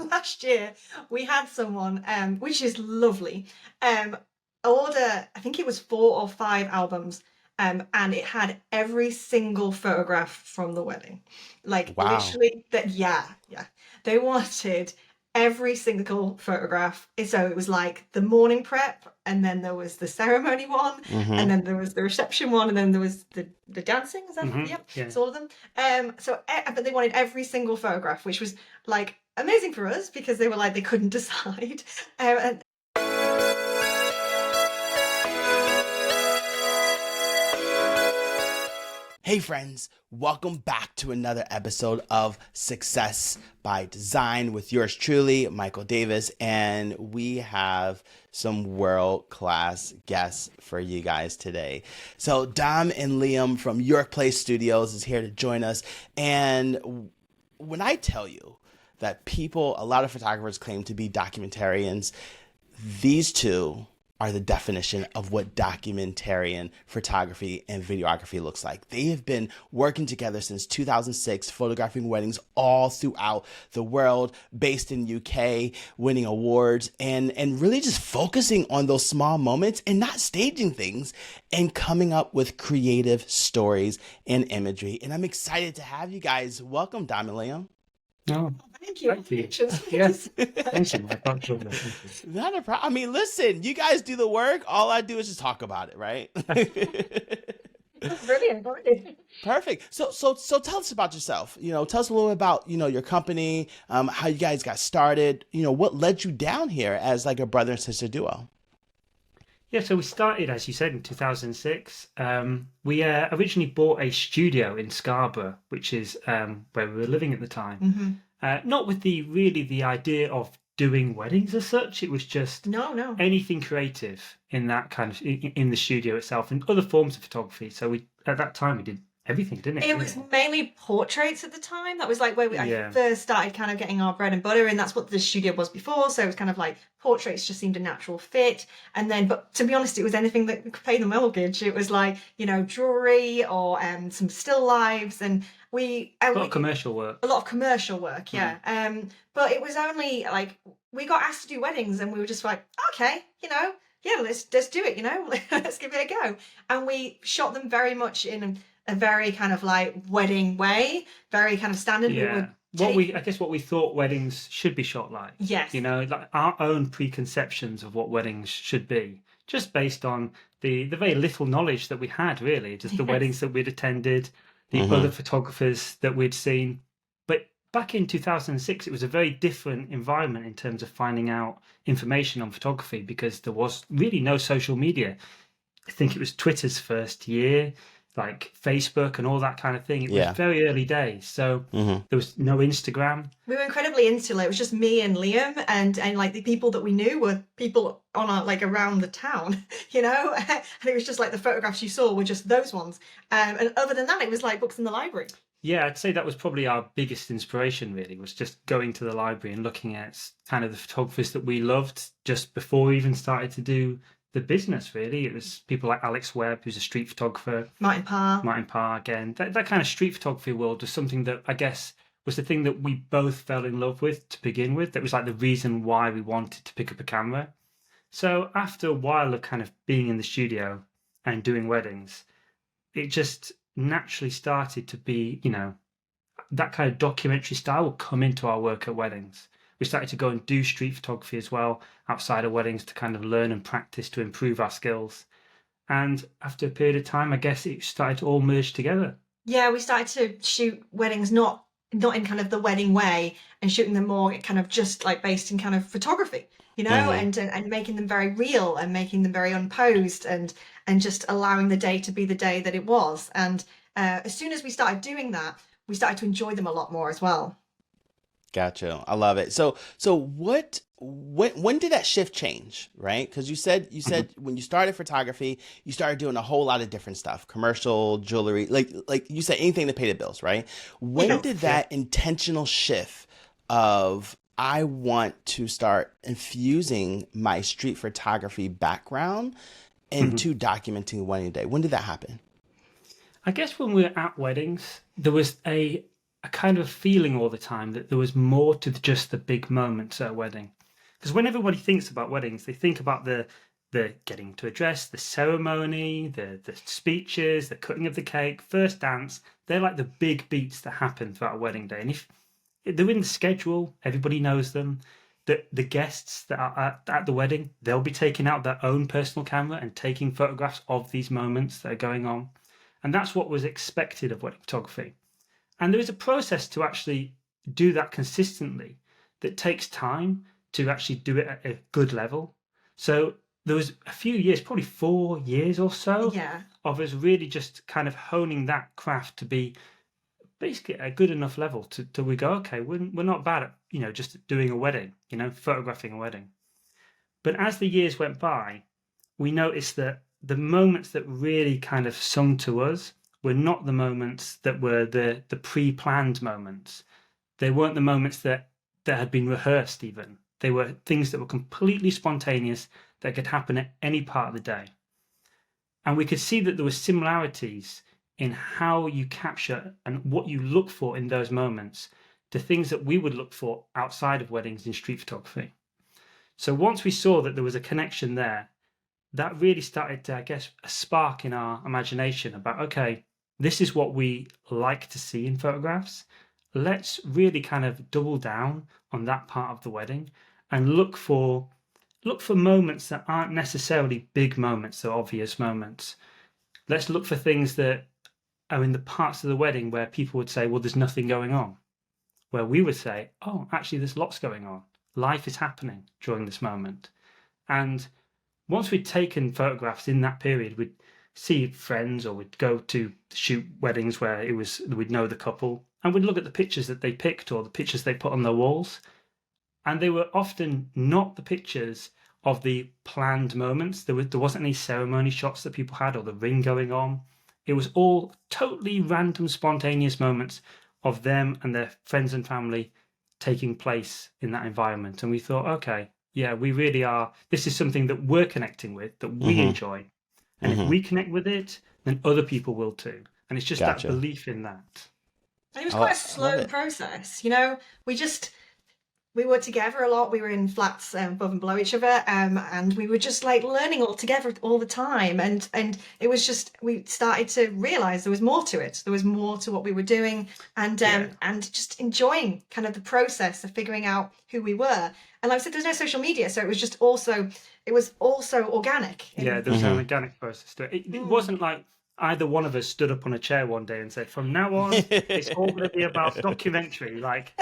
last year we had someone, which is lovely, order, I think it was 4 or 5 albums, and it had every single photograph from the wedding. Like Wow. literally that, yeah. They wanted every single photograph. So it was like the morning prep, and then there was the ceremony one, and Hmm. then there was the reception one, and then there was the dancing. Is that? Hmm. Yep, Yeah. it's all of them. But they wanted every single photograph, which was like amazing for us because they were like they couldn't decide. And Hey friends, welcome back to another episode of Success by Design with yours truly, Michael Davis, and we have some world-class guests for you guys today. So Dom and Liam from York Place Studios is here to join us, and when I tell you that a lot of photographers claim to be documentarians, these two are the definition of what documentarian photography and videography looks like. They have been working together since 2006, photographing weddings all throughout the world, based in UK, winning awards, and really just focusing on those small moments and not staging things and coming up with creative stories and imagery. And I'm excited to have you guys. Welcome, Dom and Liam. Oh, thank you. thank you. Just- Yes. Thank you, Mike. Thank you. Not a problem. I mean, listen, you guys do the work. All I do is just talk about it, right? Brilliant. Perfect. So tell us about yourself. Tell us a little bit about, your company, how you guys got started, what led you down here as like a brother and sister duo. Yeah, so we started, as you said, in 2006. We originally bought a studio in Scarborough, which is where we were living at the time. Not with the idea of doing weddings as such. It was just No. anything creative in that kind of in the studio itself and other forms of photography. So we at that time we did everything, didn't it? It was mainly portraits at the time. That was like where I first started kind of getting our bread and butter, and that's what the studio was before. So it was kind of like portraits just seemed a natural fit. And then, but to be honest, it was anything that could pay the mortgage. It was like, jewelry or some still lives, and a lot of commercial work. A lot of commercial work, yeah. But it was only like we got asked to do weddings, and we were just like, okay, yeah, let's do it, let's give it a go. And we shot them very much in a very kind of like wedding way, very kind of standard. Yeah. I guess what we thought weddings should be shot like. Yes. Like our own preconceptions of what weddings should be, just based on the very little knowledge that we had, really, just the weddings that we'd attended, the other photographers that we'd seen. But back in 2006, it was a very different environment in terms of finding out information on photography because there was really no social media. I think it was Twitter's first year, like Facebook and all that kind of thing. It was very early days. So there was no Instagram. We were incredibly insular. It was just me and Liam, and like the people that we knew were people on like around the town, and it was just like the photographs you saw were just those ones. And other than that, it was like books in the library. Yeah, I'd say that was probably our biggest inspiration, really, was just going to the library and looking at kind of the photographers that we loved just before we even started to do the business, really. It was people like Alex Webb, who's a street photographer. Martin Parr, again. That kind of street photography world was something that I guess was the thing that we both fell in love with to begin with. That was like the reason why we wanted to pick up a camera. So after a while of kind of being in the studio and doing weddings, it just naturally started to be, that kind of documentary style would come into our work at weddings. We started to go and do street photography as well outside of weddings to kind of learn and practice to improve our skills. And after a period of time, I guess it started to all merge together. Yeah, we started to shoot weddings not in kind of the wedding way, and shooting them more kind of just like based in kind of photography, and making them very real and making them very unposed and just allowing the day to be the day that it was. And as soon as we started doing that, we started to enjoy them a lot more as well. Gotcha. I love it. So when did that shift change, right? Because you said when you started photography, you started doing a whole lot of different stuff, commercial, jewelry, like you said, anything to pay the bills, right? When did that intentional shift of I want to start infusing my street photography background into documenting wedding day? When did that happen? I guess when we were at weddings, there was a a kind of feeling all the time that there was more to just the big moments at a wedding. Because when everybody thinks about weddings, they think about the getting to a dress, the ceremony, the speeches, the cutting of the cake, first dance. They're like the big beats that happen throughout a wedding day. And if they're in the schedule, everybody knows them. The guests that are at the wedding, they'll be taking out their own personal camera and taking photographs of these moments that are going on. And that's what was expected of wedding photography. And there is a process to actually do that consistently that takes time to actually do it at a good level. So there was a few years, probably 4 years or so, Yeah. of us really just kind of honing that craft to be basically at a good enough level to we go, okay, we're not bad at, just doing a wedding, photographing a wedding. But as the years went by, we noticed that the moments that really kind of sung to us were not the moments that were the pre-planned moments. They weren't the moments that had been rehearsed even. They were things that were completely spontaneous that could happen at any part of the day. And we could see that there were similarities in how you capture and what you look for in those moments to things that we would look for outside of weddings in street photography. So once we saw that there was a connection there, that really started to, I guess, a spark in our imagination about, okay, this is what we like to see in photographs. Let's really kind of double down on that part of the wedding and look for moments that aren't necessarily big moments or obvious moments. Let's look for things that are in the parts of the wedding where people would say, well, there's nothing going on. Where we would say, oh, actually, there's lots going on. Life is happening during this moment. And once we'd taken photographs in that period, we'd see friends or we'd go to shoot weddings where we'd know the couple, and we'd look at the pictures that they picked or the pictures they put on their walls. And they were often not the pictures of the planned moments. There wasn't any ceremony shots that people had or the ring going on. It was all totally random, spontaneous moments of them and their friends and family taking place in that environment. And we thought, okay, yeah, we really are. This is something that we're connecting with, that we enjoy. And if we connect with it, then other people will too. And it's just that belief in that. And it was quite a slow process. We were together a lot. We were in flats above and below each other, and we were just like learning all together all the time. And it was just, we started to realize there was more to it. There was more to what we were doing, and just enjoying kind of the process of figuring out who we were. And like I said, there's no social media, so it was also organic. Yeah, there was an organic process to it. It wasn't like either one of us stood up on a chair one day and said, from now on, it's all going to be about documentary. Like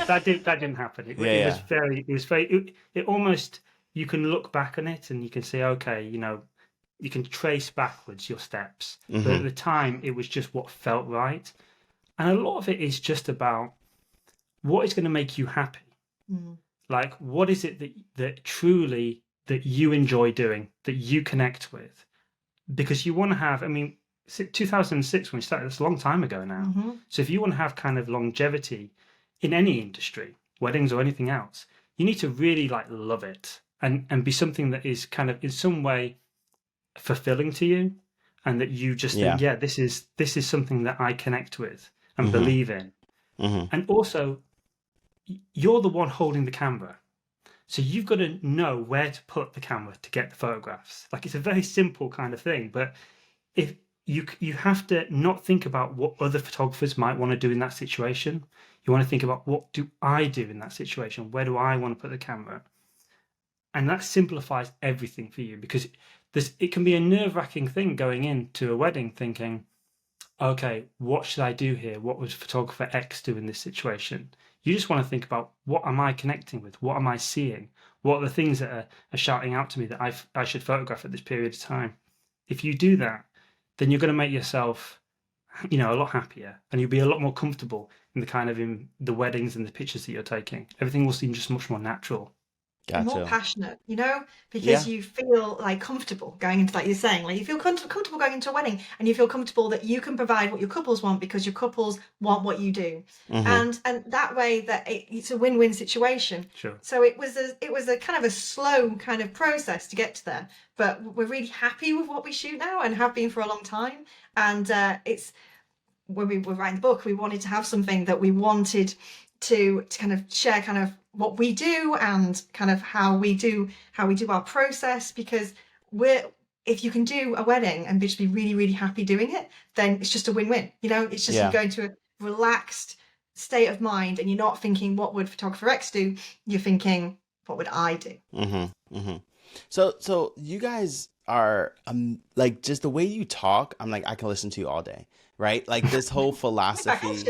that didn't happen. It almost, you can look back on it and you can say, okay, you can trace backwards your steps. But at the time, it was just what felt right. And a lot of it is just about what is going to make you happy. Like, what is it that truly that you enjoy doing, that you connect with? Because you want to have, 2006 when we started, that's a long time ago now. So if you want to have kind of longevity in any industry, weddings or anything else, you need to really like love it and be something that is kind of in some way fulfilling to you, and that you just think, yeah, this is something that I connect with and believe in. And also, you're the one holding the camera. So you've got to know where to put the camera to get the photographs. Like, it's a very simple kind of thing, but if you have to not think about what other photographers might want to do in that situation. You want to think about, what do I do in that situation? Where do I want to put the camera? And that simplifies everything for you, because it can be a nerve-wracking thing going into a wedding thinking, okay, what should I do here? What would photographer X do in this situation? You just want to think about, what am I connecting with? What am I seeing? What are the things that are shouting out to me that I should photograph at this period of time? If you do that, then you're going to make yourself, a lot happier, and you'll be a lot more comfortable in the weddings and the pictures that you're taking. Everything will seem just much more natural. Gotcha. More passionate, because you feel like comfortable going into, like you're saying, like you feel comfortable going into a wedding, and you feel comfortable that you can provide what your couples want because your couples want what you do, and that way that it's a win-win situation. Sure. So it was a kind of a slow kind of process to get to there, but we're really happy with what we shoot now and have been for a long time, and when we were writing the book, we wanted to have something that we wanted to kind of share kind of what we do and kind of how we do our process, because if you can do a wedding and just be really, really happy doing it, then it's just a win-win. It's just you go into a relaxed state of mind and you're not thinking, what would photographer X do? You're thinking, what would I do? So you guys are like, just the way you talk, I'm like, I can listen to you all day, right? Like this whole philosophy,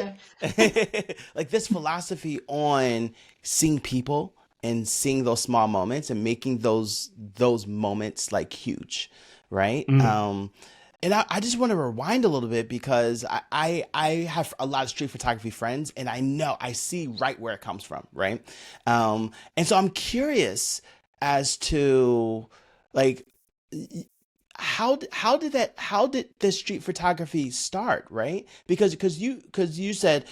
like this philosophy on seeing people and seeing those small moments and making those moments like huge, right? And I just want to rewind a little bit, because I have a lot of street photography friends, and I see right where it comes from, right? And so I'm curious as to, like, how did the street photography start, right? Because you said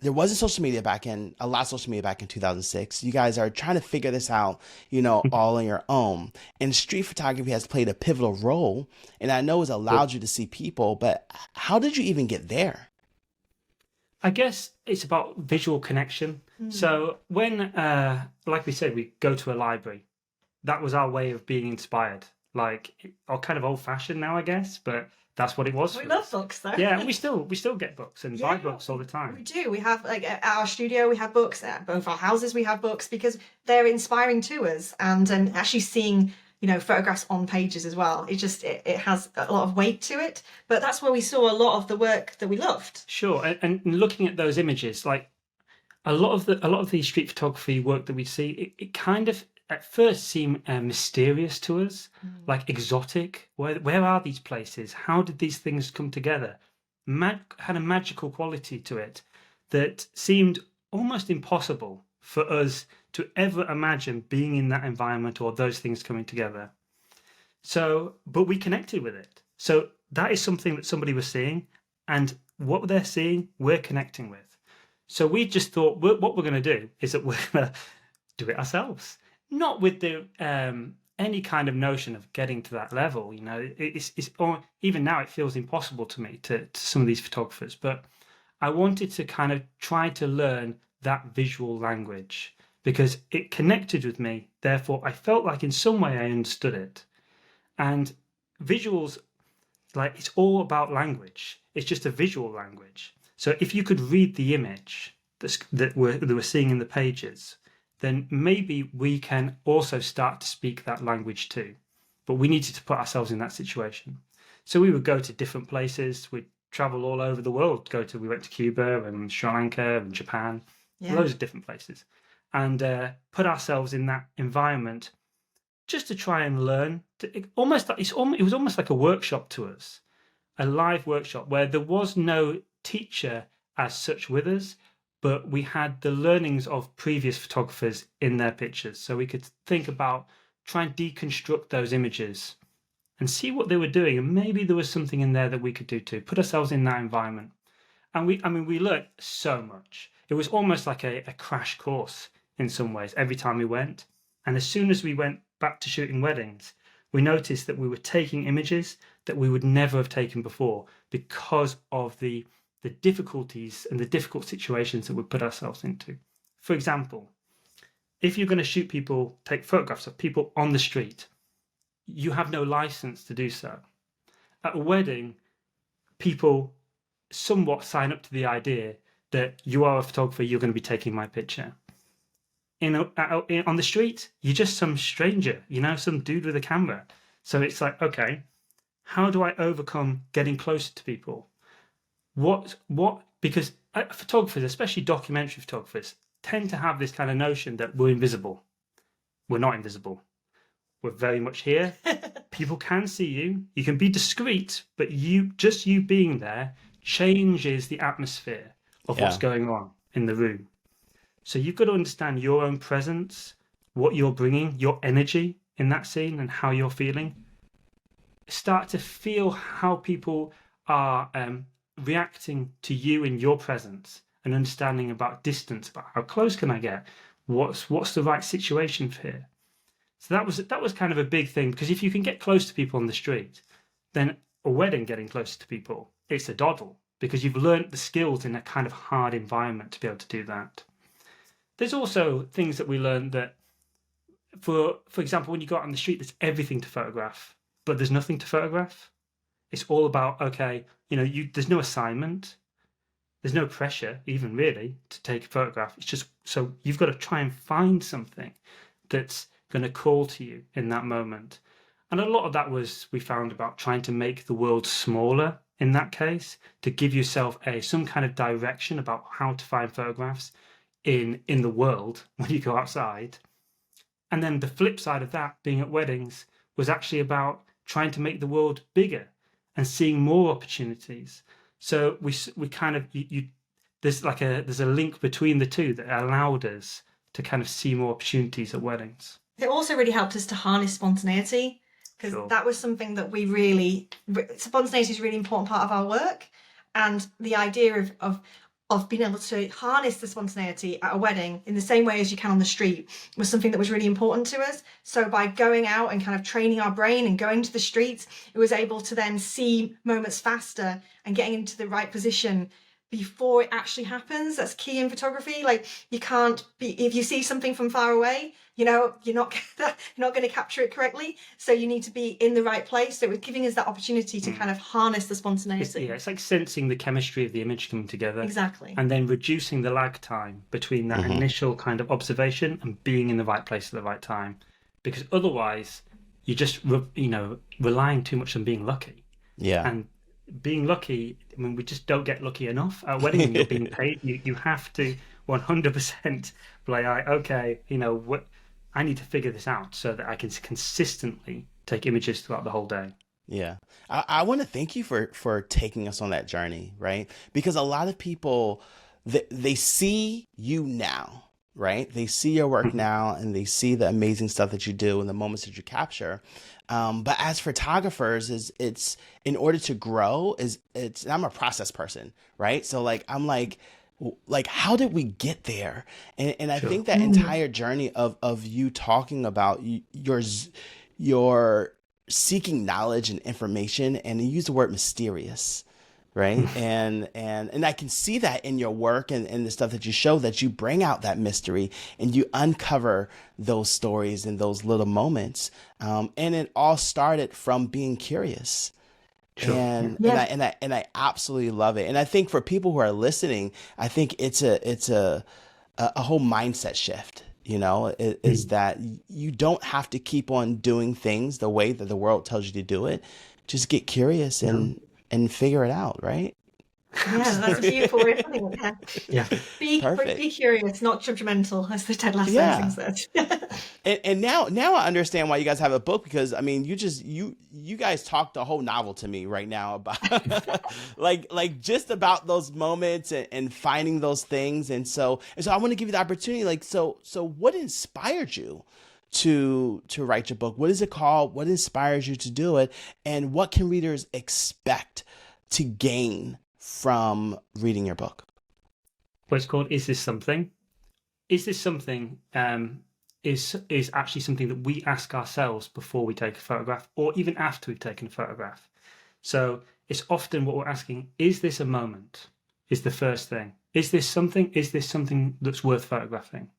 there wasn't a lot of social media back in 2006. You guys are trying to figure this out, all on your own. And street photography has played a pivotal role, and I know it's allowed you to see people, but how did you even get there? I guess it's about visual connection. So when, like we said, we go to a library, that was our way of being inspired. Like, or kind of old-fashioned now, I guess, but that's what it was. We love books, though. Yeah, and we still get books and buy books all the time. We do. We have, like, at our studio, we have books. At both our houses, we have books, because they're inspiring to us. And actually seeing, photographs on pages as well, it has a lot of weight to it. But that's where we saw a lot of the work that we loved. Sure, and looking at those images, like a lot of the street photography work that we see, it kind of at first seem mysterious to us, like exotic. Where are these places? How did these things come together? Had a magical quality to it that seemed almost impossible for us to ever imagine being in that environment or those things coming together. So, but we connected with it. So that is something that somebody was seeing, and what they're seeing, we're connecting with. So we just thought, what we're going to do is that we're going to do it ourselves. Not with the any kind of notion of getting to that level, It's even now it feels impossible to me to some of these photographers. But I wanted to kind of try to learn that visual language, because it connected with me. Therefore, I felt like in some way I understood it. And visuals, like, it's all about language. It's just a visual language. So if you could read the image that we're seeing in the pages, then maybe we can also start to speak that language too. But we needed to put ourselves in that situation. So we would go to different places. We'd travel all over the world. We went to Cuba and Sri Lanka and Japan, loads of different places, and put ourselves in that environment just to try and learn. It was almost like a workshop to us, a live workshop where there was no teacher as such with us, but we had the learnings of previous photographers in their pictures. So we could think about, try and deconstruct those images and see what they were doing. And maybe there was something in there that we could do too, put ourselves in that environment. And we learned so much. It was almost like a crash course in some ways every time we went. And as soon as we went back to shooting weddings, we noticed that we were taking images that we would never have taken before, because of the difficulties and the difficult situations that we put ourselves into. For example, if you're going to take photographs of people on the street, you have no license to do so. At a wedding, people somewhat sign up to the idea that you are a photographer, you're going to be taking my picture. On the street, you're just some stranger, some dude with a camera. So it's like, okay, how do I overcome getting closer to people? Because photographers, especially documentary photographers, tend to have this kind of notion that we're invisible. We're not invisible. We're very much here. People can see you. You can be discreet, but you being there changes the atmosphere of what's going on in the room. So you've got to understand your own presence, what you're bringing, your energy in that scene, and how you're feeling. Start to feel how people are reacting to you in your presence, and understanding about distance, about how close can I get, what's the right situation for here. So that was kind of a big thing, because if you can get close to people on the street, then a wedding, getting close to people, it's a doddle. because you've learnt the skills in a kind of hard environment to be able to do that. There's also things that we learned that, for example, when you go out on the street, there's everything to photograph, but there's nothing to photograph. It's all about, okay, there's no assignment, there's no pressure even really to take a photograph. It's just, so you've got to try and find something that's going to call to you in that moment. And a lot of that we found about trying to make the world smaller in that case, to give yourself some kind of direction about how to find photographs in the world when you go outside. And then the flip side of that, being at weddings, was actually about trying to make the world bigger and seeing more opportunities. So we kind of, there's a link between the two that allowed us to kind of see more opportunities at weddings. It also really helped us to harness spontaneity, because that was something that spontaneity is a really important part of our work. And the idea of being able to harness the spontaneity at a wedding in the same way as you can on the street was something that was really important to us. So by going out and kind of training our brain and going to the streets, it was able to then see moments faster and getting into the right position before it actually happens. That's key in photography. Like, you can't be, if you see something from far away, you're not going to capture it correctly. So you need to be in the right place. So it was giving us that opportunity to kind of harness the spontaneity. It's like sensing the chemistry of the image coming together. Exactly. And then reducing the lag time between that initial kind of observation and being in the right place at the right time. Because otherwise, you're just, relying too much on being lucky. Yeah. And being lucky, I mean, we just don't get lucky enough at a wedding when you're being paid. You have to 100% be like, okay, I need to figure this out so that I can consistently take images throughout the whole day. Yeah. I want to thank you for taking us on that journey, right? Because a lot of people, they see you now, right? They see your work now, and they see the amazing stuff that you do and the moments that you capture. But as photographers, it's in order to grow, I'm a process person, right? So I'm like, how did we get there? And I think that entire journey of you talking about your seeking knowledge and information, and you use the word mysterious, right? and I can see that in your work and the stuff that you show, that you bring out that mystery and you uncover those stories and those little moments. And it all started from being curious. Sure. And I absolutely love it. And I think for people who are listening, I think it's a whole mindset shift. Is that you don't have to keep on doing things the way that the world tells you to do it. Just get curious and figure it out, right? Yeah, that's a beautiful way of putting it. Yeah. Be curious, not judgmental, as the Ted Lasso said. And now I understand why you guys have a book, because I mean, you guys talked a whole novel to me right now about like just about those moments and finding those things. And so I want to give you the opportunity, so what inspired you to write your book? What is it called? What inspires you to do it? And what can readers expect to gain from reading your book? Well, it's called Is This Something? Is This Something is actually something that we ask ourselves before we take a photograph, or even after we've taken a photograph. So it's often what we're asking, is this a moment? Is the first thing. Is this something? Is this something that's worth photographing?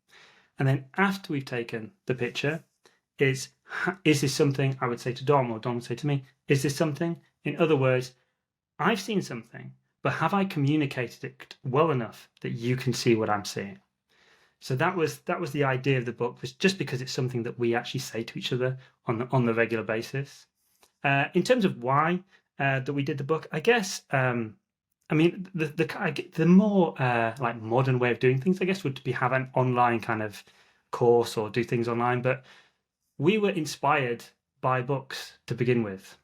And then after we've taken the picture, is this something? I would say to Dom, or Dom would say to me, is this something? In other words, I've seen something, but have I communicated it well enough that you can see what I'm seeing? So that was the idea of the book, was just because it's something that we actually say to each other on the regular basis. In terms of why that we did the book, I guess, I mean, the more like modern way of doing things, I guess, would be have an online kind of course or do things online. But we were inspired by books to begin with.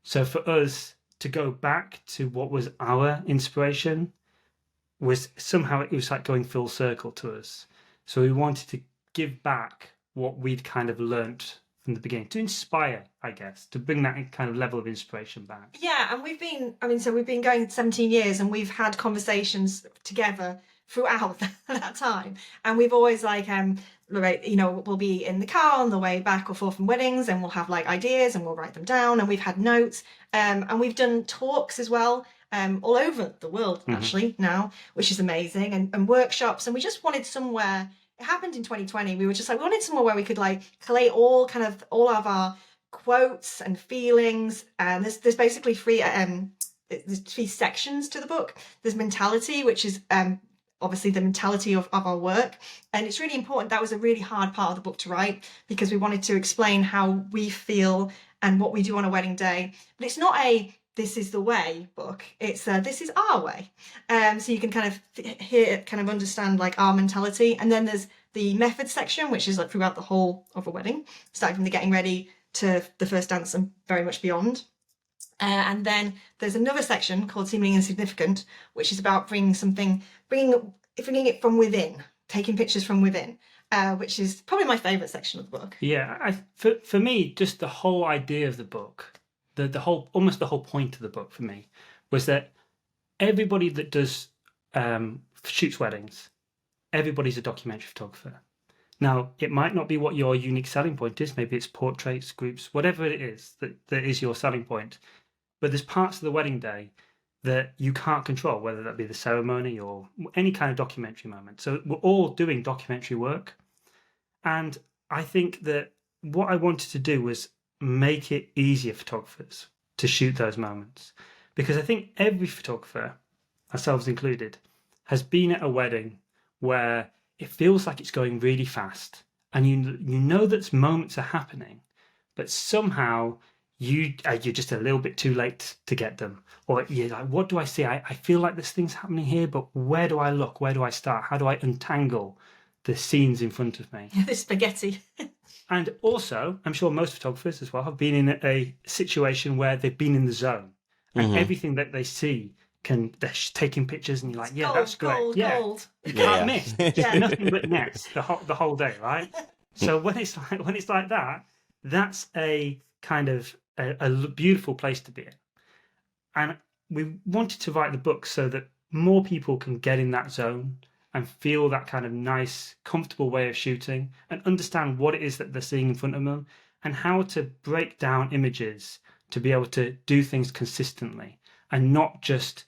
So for us to go back to what was our inspiration was somehow, it was like going full circle to us. So we wanted to give back what we'd kind of learnt from the beginning, to inspire, I guess, to bring that kind of level of inspiration back. Yeah, and we've been going 17 years, and we've had conversations together throughout that time. And we've always we'll be in the car on the way back or forth from weddings, and we'll have like ideas and we'll write them down, and we've had notes, and we've done talks as well. all over the world actually now, which is amazing, and workshops. And we just wanted somewhere. It happened in 2020. We were just like, we wanted somewhere where we could like collate all of our quotes and feelings. And there's basically there's 3 sections to the book. There's mentality, which is obviously the mentality of our work. And it's really important. That was a really hard part of the book to write, because we wanted to explain how we feel and what we do on a wedding day. But it's not a this is the way book. It's this is our way. So you can kind of understand like our mentality. And then there's the method section, which is like throughout the whole of a wedding, starting from the getting ready to the first dance and very much beyond. And then there's another section called Seemingly Insignificant, which is about bringing it from within, taking pictures from within, which is probably my favourite section of the book. Yeah, for me, just the whole idea of the book, almost the whole point of the book for me was that everybody that does shoots weddings, everybody's a documentary photographer. Now, it might not be what your unique selling point is. Maybe it's portraits, groups, whatever it is that is your selling point. But there's parts of the wedding day that you can't control, whether that be the ceremony or any kind of documentary moment. So we're all doing documentary work. And I think that what I wanted to do was make it easier for photographers to shoot those moments. Because I think every photographer, ourselves included, has been at a wedding where it feels like it's going really fast. And you know that moments are happening, but somehow you're just a little bit too late to get them. Or you're like, what do I see? I feel like this thing's happening here, but where do I look? Where do I start? How do I untangle the scenes in front of me? The spaghetti. And also, I'm sure most photographers as well have been in a situation where they've been in the zone. And everything that they see, they're taking pictures and you're like, yeah, that's great. Gold. You can't miss. Just nothing but nets the whole day, right? So when it's like that, that's a kind of a beautiful place to be in. And we wanted to write the book so that more people can get in that zone and feel that kind of nice, comfortable way of shooting and understand what it is that they're seeing in front of them and how to break down images to be able to do things consistently and not just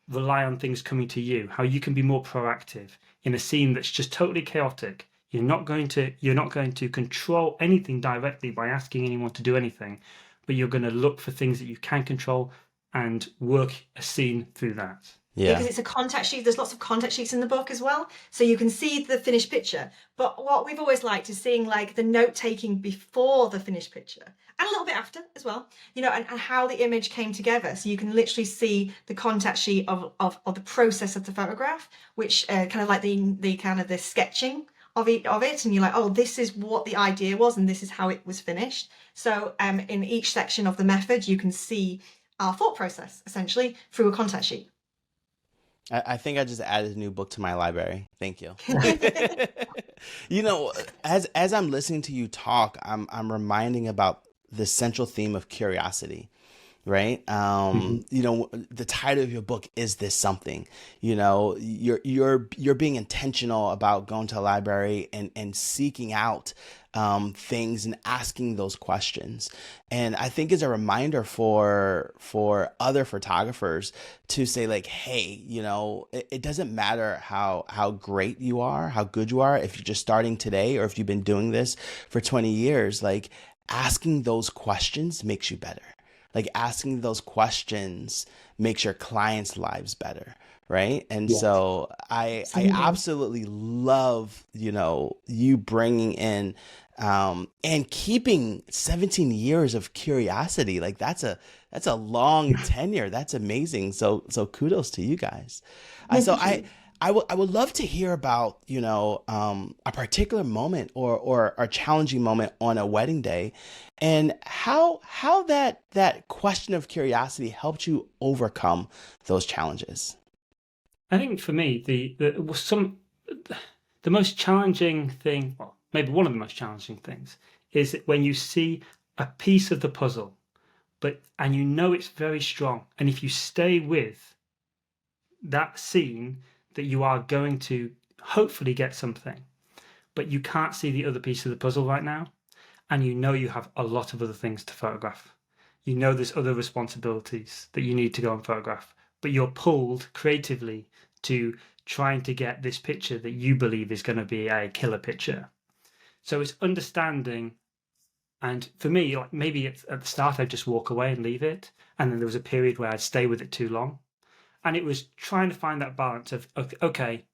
rely on things coming to you, how you can be more proactive in a scene that's just totally chaotic. You're not going to control anything directly by asking anyone to do anything, but you're going to look for things that you can control and work a scene through that. Yeah. Because it's a contact sheet. There's lots of contact sheets in the book as well. So you can see the finished picture. But what we've always liked is seeing like the note taking before the finished picture and a little bit after as well, and how the image came together. So you can literally see the contact sheet of the process of the photograph, which kind of like the kind of the sketching of it. And you're like, oh, this is what the idea was and this is how it was finished. So in each section of the method, you can see our thought process essentially through a contact sheet. I think I just added a new book to my library. Thank you. As I'm listening to you talk, I'm reminding about the central theme of curiosity, right? The title of your book is This Something. You're being intentional about going to a library and seeking out things and asking those questions. And I think it's a reminder for other photographers to say like, hey, it doesn't matter how great you are, how good you are, if you're just starting today or if you've been doing this for 20 years, like asking those questions makes you better. Like asking those questions makes your clients' lives better. Right. And so I absolutely love, you bringing in and keeping 17 years of curiosity. Like that's a long tenure. That's amazing. So kudos to you guys. I would love to hear about, a particular moment or a challenging moment on a wedding day and how that question of curiosity helped you overcome those challenges. I think for me, the most challenging thing, well, maybe one of the most challenging things, is when you see a piece of the puzzle, and it's very strong, and if you stay with that scene, that you are going to hopefully get something, but you can't see the other piece of the puzzle right now, and you have a lot of other things to photograph. There's other responsibilities that you need to go and photograph. but you're pulled creatively to trying to get this picture that you believe is going to be a killer picture. So it's understanding. And for me, like maybe at the start, I'd just walk away and leave it. And then there was a period where I'd stay with it too long. And it was trying to find that balance of, okay,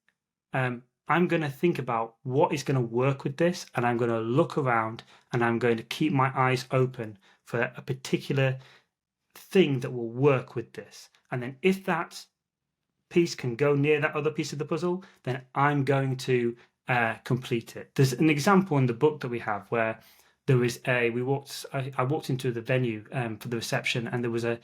I'm going to think about what is going to work with this. And I'm going to look around and I'm going to keep my eyes open for a particular thing that will work with this. And then if that piece can go near that other piece of the puzzle, then I'm going to complete it. There's an example in the book that we have where there was I walked into the venue for the reception, and there was a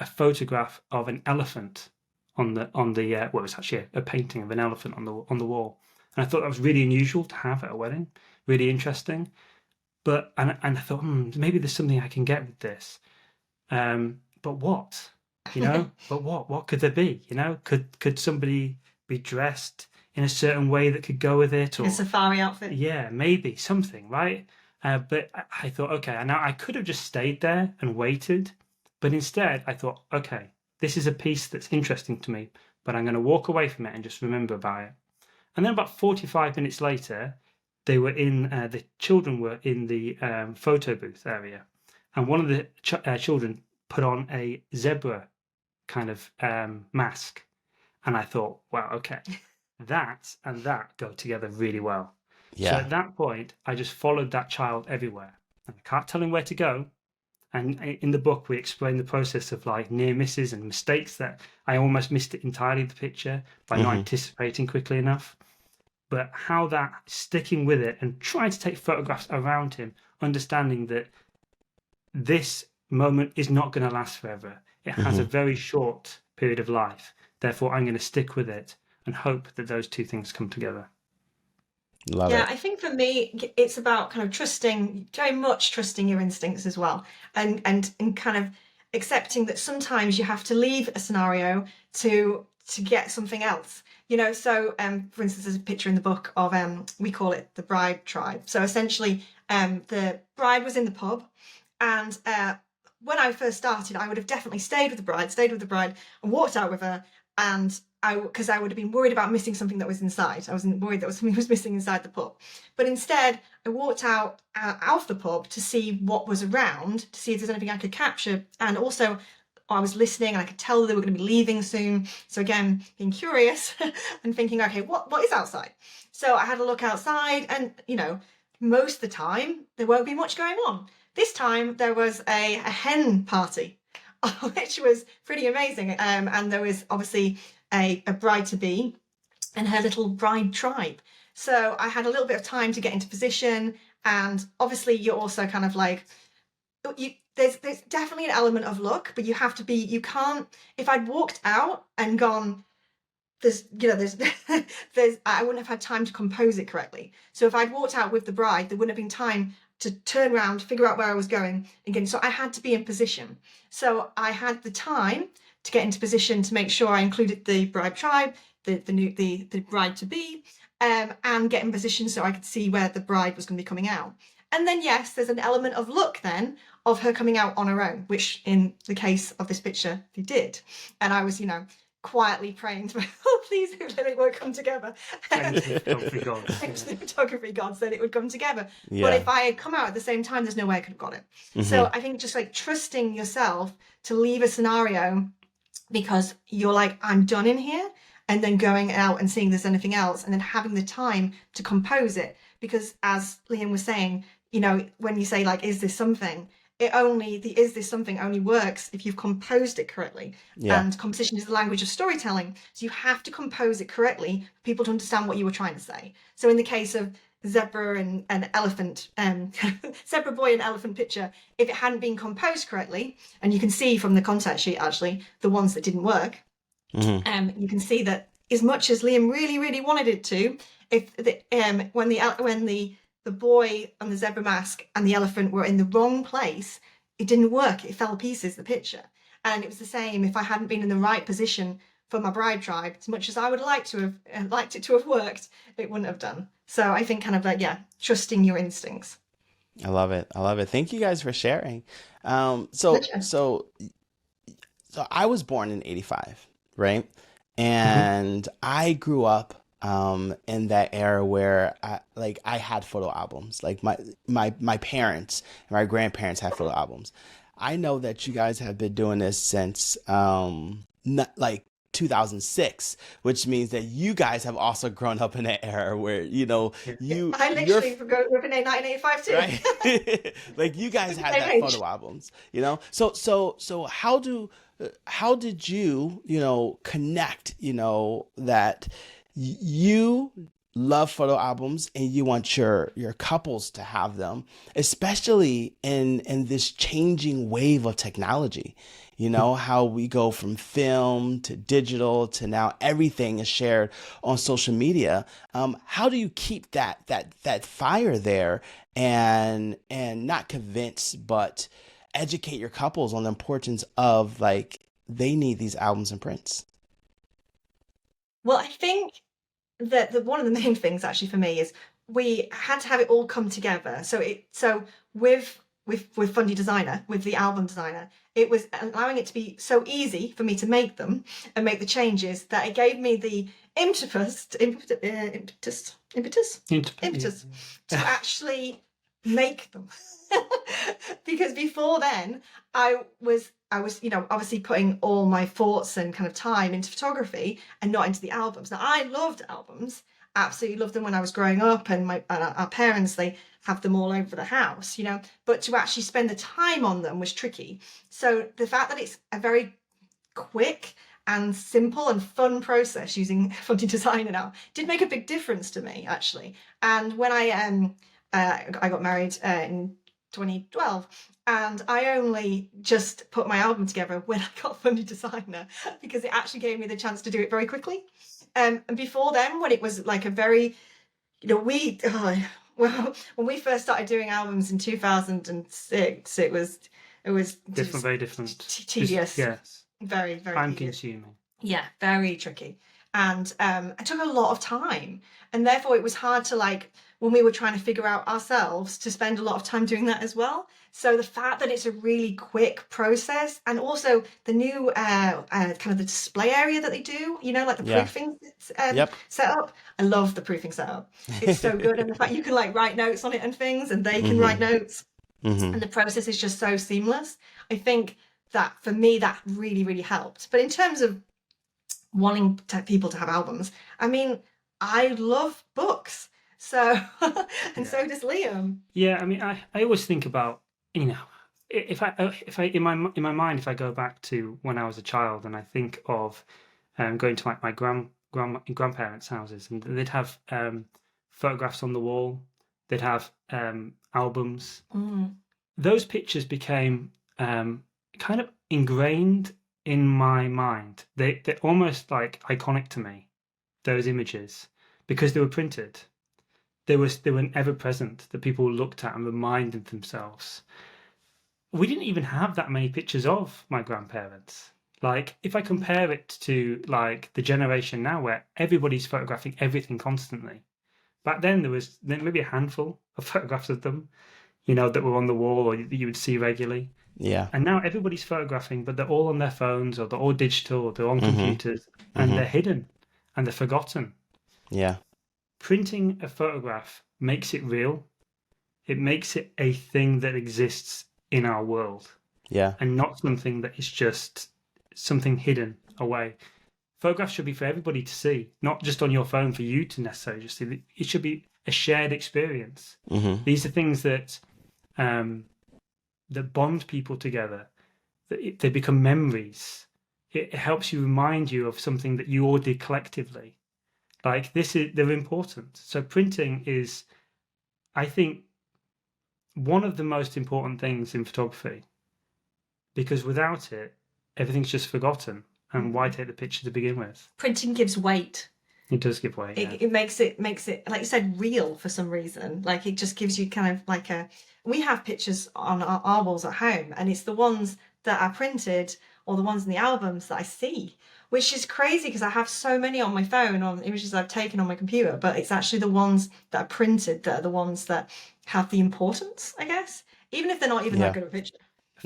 photograph of an elephant on the well, it was actually a painting of an elephant on the wall, and I thought that was really unusual to have at a wedding, really interesting. But and I thought maybe there's something I can get with this, but what, but what could there be? Could somebody be dressed in a certain way that could go with it, or a safari outfit? Yeah, maybe something, right? But I thought, okay, now I could have just stayed there and waited, but instead I thought, okay, this is a piece that's interesting to me, but I'm going to walk away from it and just remember about it. And then about 45 minutes later, the children were in the photo booth area, and one of the children put on a zebra kind of mask, and I thought, wow, okay, that and that go together really well. Yeah. So at that point, I just followed that child everywhere. And I can't tell him where to go. And in the book, we explain the process of like near misses and mistakes that I almost missed it entirely, the picture, by not anticipating quickly enough. But how that sticking with it and trying to take photographs around him, understanding that this moment is not going to last forever. It has a very short period of life. Therefore, I'm going to stick with it and hope that those two things come together. Love it. I think for me, it's about kind of very much trusting your instincts as well, and kind of accepting that sometimes you have to leave a scenario to get something else. So for instance, there's a picture in the book of we call it the bride tribe. So essentially, the bride was in the pub, and when I first started, I would have definitely stayed with the bride, and walked out with her, and because I would have been worried about missing something that was inside. I wasn't worried that something was missing inside the pub. But instead, I walked out of the pub to see what was around, to see if there's anything I could capture. And also, I was listening, and I could tell they were going to be leaving soon. So again, being curious and thinking, okay, what is outside? So I had a look outside, and most of the time, there won't be much going on. This time, there was a hen party, which was pretty amazing. And there was obviously a bride-to-be and her little bride tribe. So I had a little bit of time to get into position, and obviously you're also kind of like, there's definitely an element of luck, but you can't, if I'd walked out and gone, there's I wouldn't have had time to compose it correctly. So if I'd walked out with the bride, there wouldn't have been time to turn around, figure out where I was going again. So I had to be in position. So I had the time to get into position to make sure I included the bride tribe, the bride to be, and get in position so I could see where the bride was going to be coming out. And then yes, there's an element of luck then of her coming out on her own, which in the case of this picture, they did. And I was, quietly praying to, oh please, let it would come together. Thanks to the photography gods that it would come together. Yeah. But if I had come out at the same time, there's no way I could have got it. So I think just like trusting yourself to leave a scenario because you're like, I'm done in here, and then going out and seeing there's anything else, and then having the time to compose it. Because as Liam was saying, when you say like, is this something? Is this something only works if you've composed it correctly. Yeah. And composition is the language of storytelling. So you have to compose it correctly for people to understand what you were trying to say. So in the case of zebra and elephant, zebra boy and elephant picture, if it hadn't been composed correctly, and you can see from the contact sheet actually the ones that didn't work, you can see that as much as Liam really, really wanted it to, when the boy on the zebra mask and the elephant were in the wrong place, it didn't work. It fell to pieces, the picture. And it was the same if I hadn't been in the right position for my bride tribe. As much as I would liked it to have worked, it wouldn't have done. So I think kind of like, trusting your instincts. I love it. Thank you guys for sharing. So so I was born in 85, right? Mhm. And I grew up in that era where I had photo albums. Like my parents and my grandparents had photo albums. I know that you guys have been doing this since not like 2006, which means that you guys have also grown up in an era where, Yeah. I you're literally grew up in 1985 too. right. Like you guys had Same that age. photo albums, so how did you, connect, that you love photo albums and you want your couples to have them, especially in this changing wave of technology. How we go from film to digital to now everything is shared on social media. How do you keep that fire there and not convince but educate your couples on the importance of like they need these albums and prints? Well, I think that one of the main things actually for me is we had to have it all come together. So with Fundy Designer, with the album designer, it was allowing it to be so easy for me to make them and make the changes that it gave me the Yeah. impetus to actually make them. Because before then I was obviously putting all my thoughts and kind of time into photography and not into the albums. Now I loved albums, absolutely loved them when I was growing up, and our parents, they have them all over the house, but to actually spend the time on them was tricky. So the fact that it's a very quick and simple and fun process using Fundy Designer now did make a big difference to me actually. And when I got married in 2012, and I only just put my album together when I got Fundy Designer because it actually gave me the chance to do it very quickly. And before then, when it was like a very, well, when we first started doing albums in 2006, it was Different, just very different. tedious, Yes. very, very Time tedious. consuming. Yeah, very tricky. And it took a lot of time. And therefore it was hard to, like, when we were trying to figure out ourselves, to spend a lot of time doing that as well. So the fact that it's a really quick process, and also the new kind of the display area that they do, like the Yeah. proofing Yep. setup. I love the proofing setup. It's so good. And the fact you can like write notes on it and things, and they can write Mm-hmm. notes, Mm-hmm. and the process is just so seamless. I think that for me, that really, really helped. But in terms of wanting people to have albums, I mean, I love books. So, and Yeah. so does Liam. Yeah, I mean, I always think about, if I in my mind, if I go back to when I was a child and I think of going to my grandparents' houses, and they'd have photographs on the wall, they'd have albums. Mm. Those pictures became kind of ingrained in my mind. They're almost like iconic to me, those images, because they were printed. They were ever present, that people looked at and reminded themselves. We didn't even have that many pictures of my grandparents. Like, if I compare it to like the generation now where everybody's photographing everything constantly. Back then there was maybe a handful of photographs of them, that were on the wall or that you would see regularly. Yeah. And now everybody's photographing, but they're all on their phones, or they're all digital, or they're on Mm-hmm. computers, and Mm-hmm. they're hidden and they're forgotten. Yeah. Printing a photograph makes it real. It makes it a thing that exists in our world, Yeah. and not something that is just something hidden away. Photographs should be for everybody to see, not just on your phone for you to necessarily just see. It should be a shared experience. Mm-hmm. These are things that that bond people together. They become memories. It helps you, remind you of something that you all did collectively. Like they're important. So printing is, I think, one of the most important things in photography, because without it, everything's just forgotten. And why take the picture to begin with? Printing gives weight. It does give way. Yeah. It makes it, like you said, real for some reason. Like, it just gives you kind of like we have pictures on our walls at home, and it's the ones that are printed or the ones in the albums that I see, which is crazy because I have so many on my phone, on images I've taken on my computer, but it's actually the ones that are printed that are the ones that have the importance, I guess, even if they're not even Yeah. that good of a picture.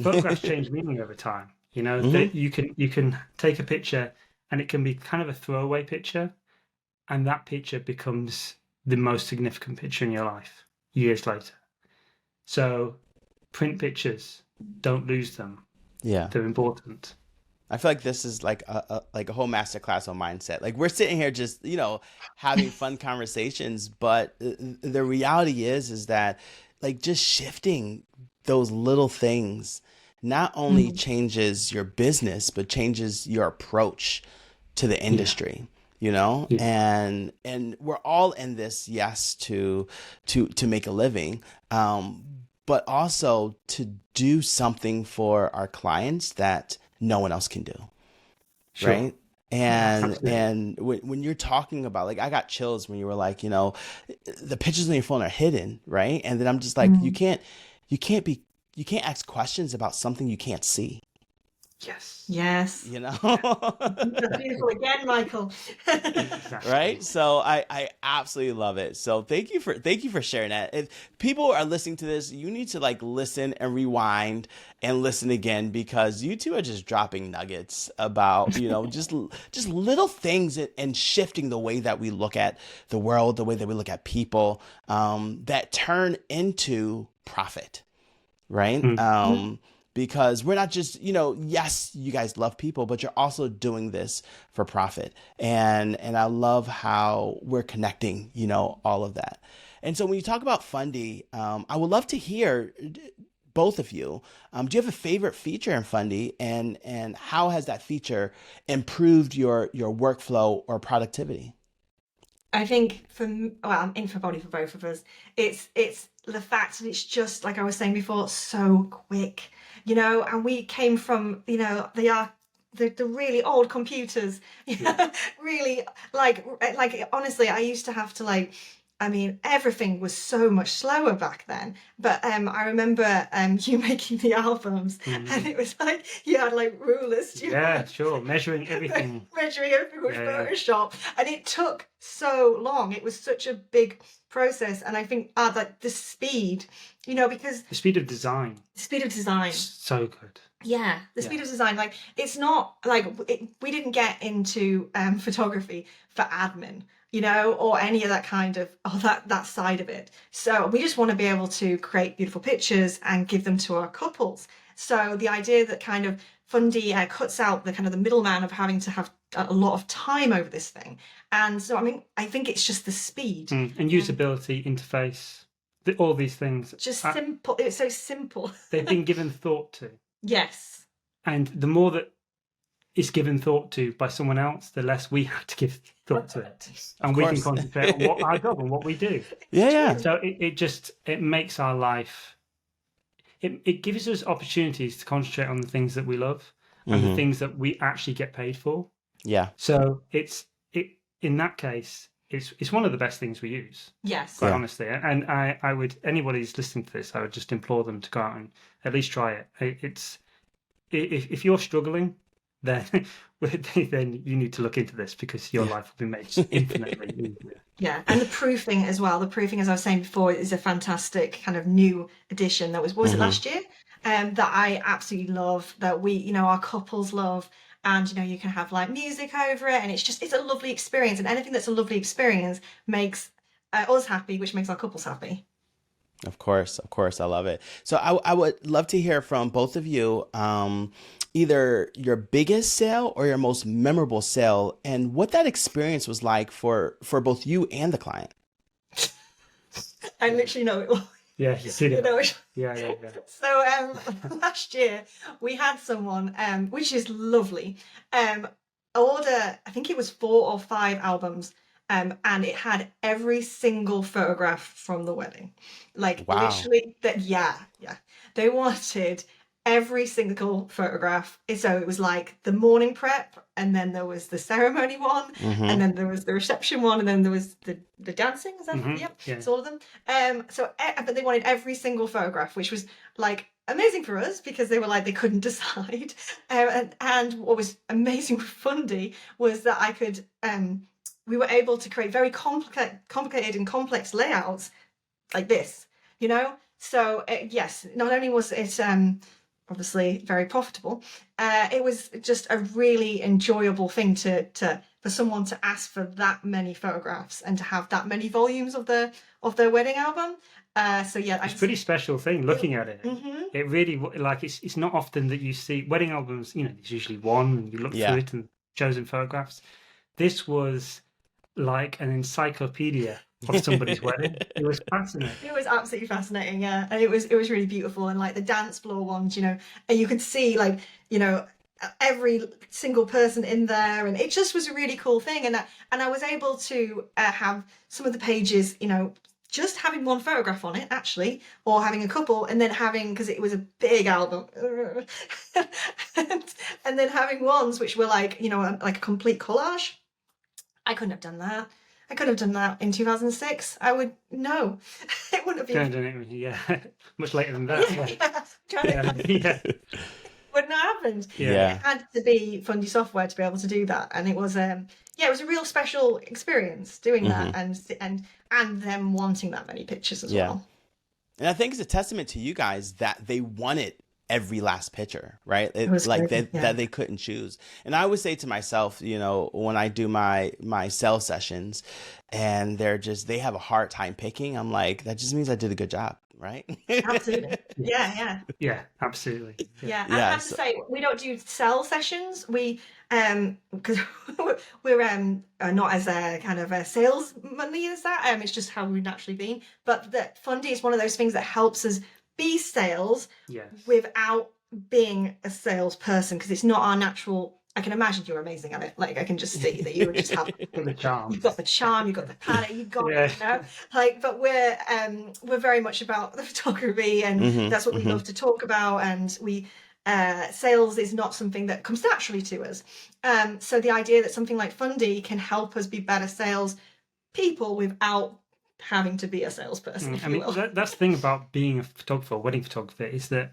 Photographs change meaning over time. You know, Hmm. that you can take a picture and it can be kind of a throwaway picture, and that picture becomes the most significant picture in your life years later. So print pictures, don't lose them. Yeah. They're important. I feel like this is like a whole masterclass on mindset. Like we're sitting here just, having fun conversations, but the reality is that like just shifting those little things not only Mm. changes your business, but changes your approach to the Yeah. industry, Yeah. and we're all in this, yes, to make a living, but also to do something for our clients that no one else can do, Sure. right? Yes. Absolutely. And when you're talking about, like, I got chills when you were like, the pictures on your phone are hidden, right? And then I'm just like, Mm. you can't be you can't ask questions about something you can't see, Yes. Yes. you know? That's beautiful again, Michael. Right? Exactly. So I absolutely love it. So thank you for sharing that. If people are listening to this, you need to like listen and rewind and listen again, because you two are just dropping nuggets about, just little things, and shifting the way that we look at the world, the way that we look at people, that turn into profit, right? Mm. Because we're not just, yes, you guys love people, but you're also doing this for profit. And I love how we're connecting, all of that. And so when you talk about Fundy, I would love to hear, both of you. Do you have a favorite feature in Fundy, and how has that feature improved your workflow or productivity? I think well, I'm in for body for both of us. It's the fact that it's just like I was saying before, so quick, and we came from, the really old computers, Yeah. really like honestly, I used to have to like. I mean, everything was so much slower back then. But I remember you making the albums, and Mm. it was like you had like rulers, Yeah, sure. Measuring everything. measuring everything with Yeah, yeah. Photoshop, and it took so long. It was such a big process, and I think that the speed, because The speed of design. the speed of design. So good. Yeah, the Yeah. speed of design. Like it's not like we didn't get into photography for admin, or any of that kind of that side of it. So we just want to be able to create beautiful pictures and give them to our couples. So the idea that kind of Fundy cuts out the kind of the middleman of having to have a lot of time over this thing. And so I mean, I think it's just the speed. And usability, interface, all these things. Just simple. It's so simple. They've been given thought to. Yes. And the more that it's given thought to by someone else, the less we have to give thought to it. Of And we can course. concentrate on what our job and what we do. Yeah, yeah. True. So it makes our life, it gives us opportunities to concentrate on the things that we love and the things that we actually get paid for. Yeah. So in that case, it's one of the best things we use, Yes. quite Yeah. honestly. And I would, anybody who's listening to this, I would just implore them to go out and at least try it. It's if you're struggling, then then you need to look into this, because your life will be made infinitely easier. Yeah, and the proofing as well. The proofing, as I was saying before, is a fantastic kind of new addition. That was, what was it, last year? That I absolutely love. That we, our couples love, and you can have like music over it, and it's a lovely experience. And anything that's a lovely experience makes us happy, which makes our couples happy. Of course, I love it. So I would love to hear from both of you, either your biggest sale or your most memorable sale, and what that experience was like for both you and the client. I literally know it all. Yeah, you see You know it. it. Yeah. So last year we had someone, which is lovely, order, I think it was 4 or 5 albums, and it had every single photograph from the wedding. Like Wow. literally that, yeah. They wanted every single photograph. So it was like the morning prep, and then there was the ceremony one, and then there was the reception one, and then there was the dancing. Is that Yep, Yeah. it's all of them. But they wanted every single photograph, which was like amazing for us because they were like they couldn't decide. And what was amazing with Fundy was that I could we were able to create very complicated and complex layouts like this, So yes, not only was it obviously very profitable. It was just a really enjoyable thing for someone to ask for that many photographs and to have that many volumes of their wedding album. So yeah, It's a pretty special thing looking at it. Mhm. It really, like, it's not often that you see wedding albums, there's usually one and you look through it and chosen photographs. This was like an encyclopedia of somebody's wedding. It was fascinating. It was absolutely fascinating, yeah, and it was really beautiful. And like the dance floor ones, and you could see like every single person in there, and it just was a really cool thing. And I was able to have some of the pages, just having one photograph on it actually, or having a couple, and then having, because it was a big album, and then having ones which were like like a complete collage. I couldn't have done that. I could have done that in 2006. I would no, it wouldn't have been. Yeah, much later than that. Yeah. Wouldn't have happened. Yeah. It had to be Fundy software to be able to do that, and it was it was a real special experience doing that, and them wanting that many pictures as well. And I think it's a testament to you guys that they wanted every last picture, right? It was like great, that they couldn't choose. And I always say to myself, when I do my sales sessions and they have a hard time picking, I'm like, that just means I did a good job, right? Absolutely. Yeah. Yeah, absolutely. Yeah. I have to say, we don't do sell sessions. We because we're not as a kind of a sales money as that. It's just how we've naturally been. But that Fundy is one of those things that helps us be sales without being a salesperson, because it's not our natural. I can imagine you're amazing at it. Like, I can just see that you would just have the charm. You've got the charm, you've got the palette, you've got it, Like, but we're very much about the photography, and that's what we love to talk about. And we sales is not something that comes naturally to us. So the idea that something like Fundy can help us be better sales people without having to be a salesperson. I mean, that's the thing about being a photographer, wedding photographer, is that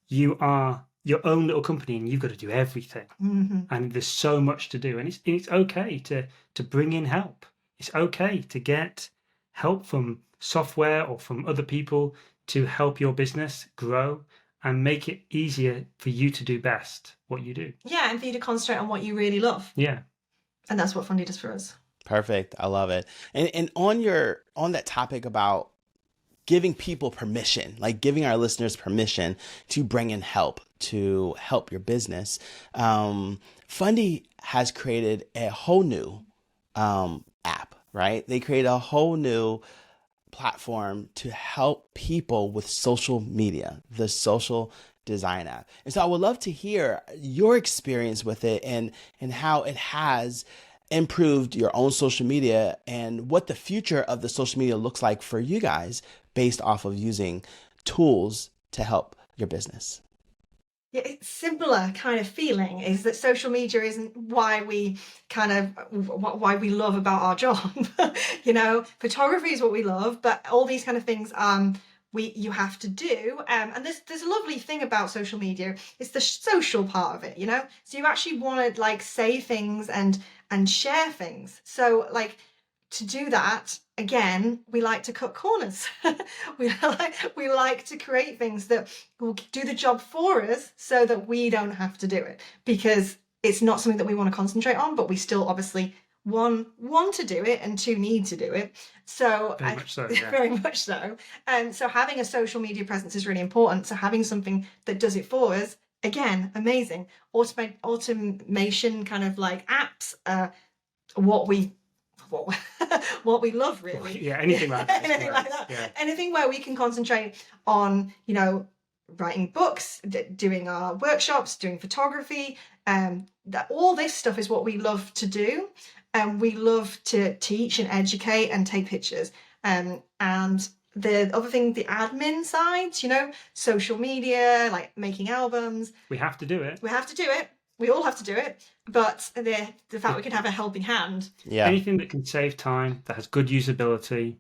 you are your own little company and you've got to do everything. And there's so much to do, and it's okay to bring in help. It's okay to get help from software or from other people to help your business grow and make it easier for you to do best what you do. Yeah, and for you to concentrate on what you really love. Yeah. And that's what Fundy does for us. Perfect. I love it. And on that topic about giving people permission, like giving our listeners permission to bring in help to help your business, Fundy has created a whole new app, right? They created a whole new platform to help people with social media, the social design app. And so I would love to hear your experience with it and how it has improved your own social media and what the future of the social media looks like for you guys based off of using tools to help your business. Yeah, it's similar kind of feeling is that social media isn't why we love about our job. Photography is what we love, but all these kind of things you have to do. And there's a lovely thing about social media. It's the social part of it, So you actually want to like say things and share things. So like to do that, again, we like to cut corners. we like to create things that will do the job for us so that we don't have to do it, because it's not something that we want to concentrate on, but we still obviously want to do it and two need to do it. So very much so, yeah. Very much so. And so having a social media presence is really important. So having something that does it for us, again, amazing. Automation kind of like apps, what we love, really. Yeah, anything like that. Anything like that. Yeah. Anything where we can concentrate on, writing books, doing our workshops, doing photography, all this stuff is what we love to do. And we love to teach and educate and take pictures. And the other thing, the admin side, social media, like making albums. We have to do it. We have to do it. We all have to do it. But the fact we can have a helping hand. Yeah. Anything that can save time, that has good usability,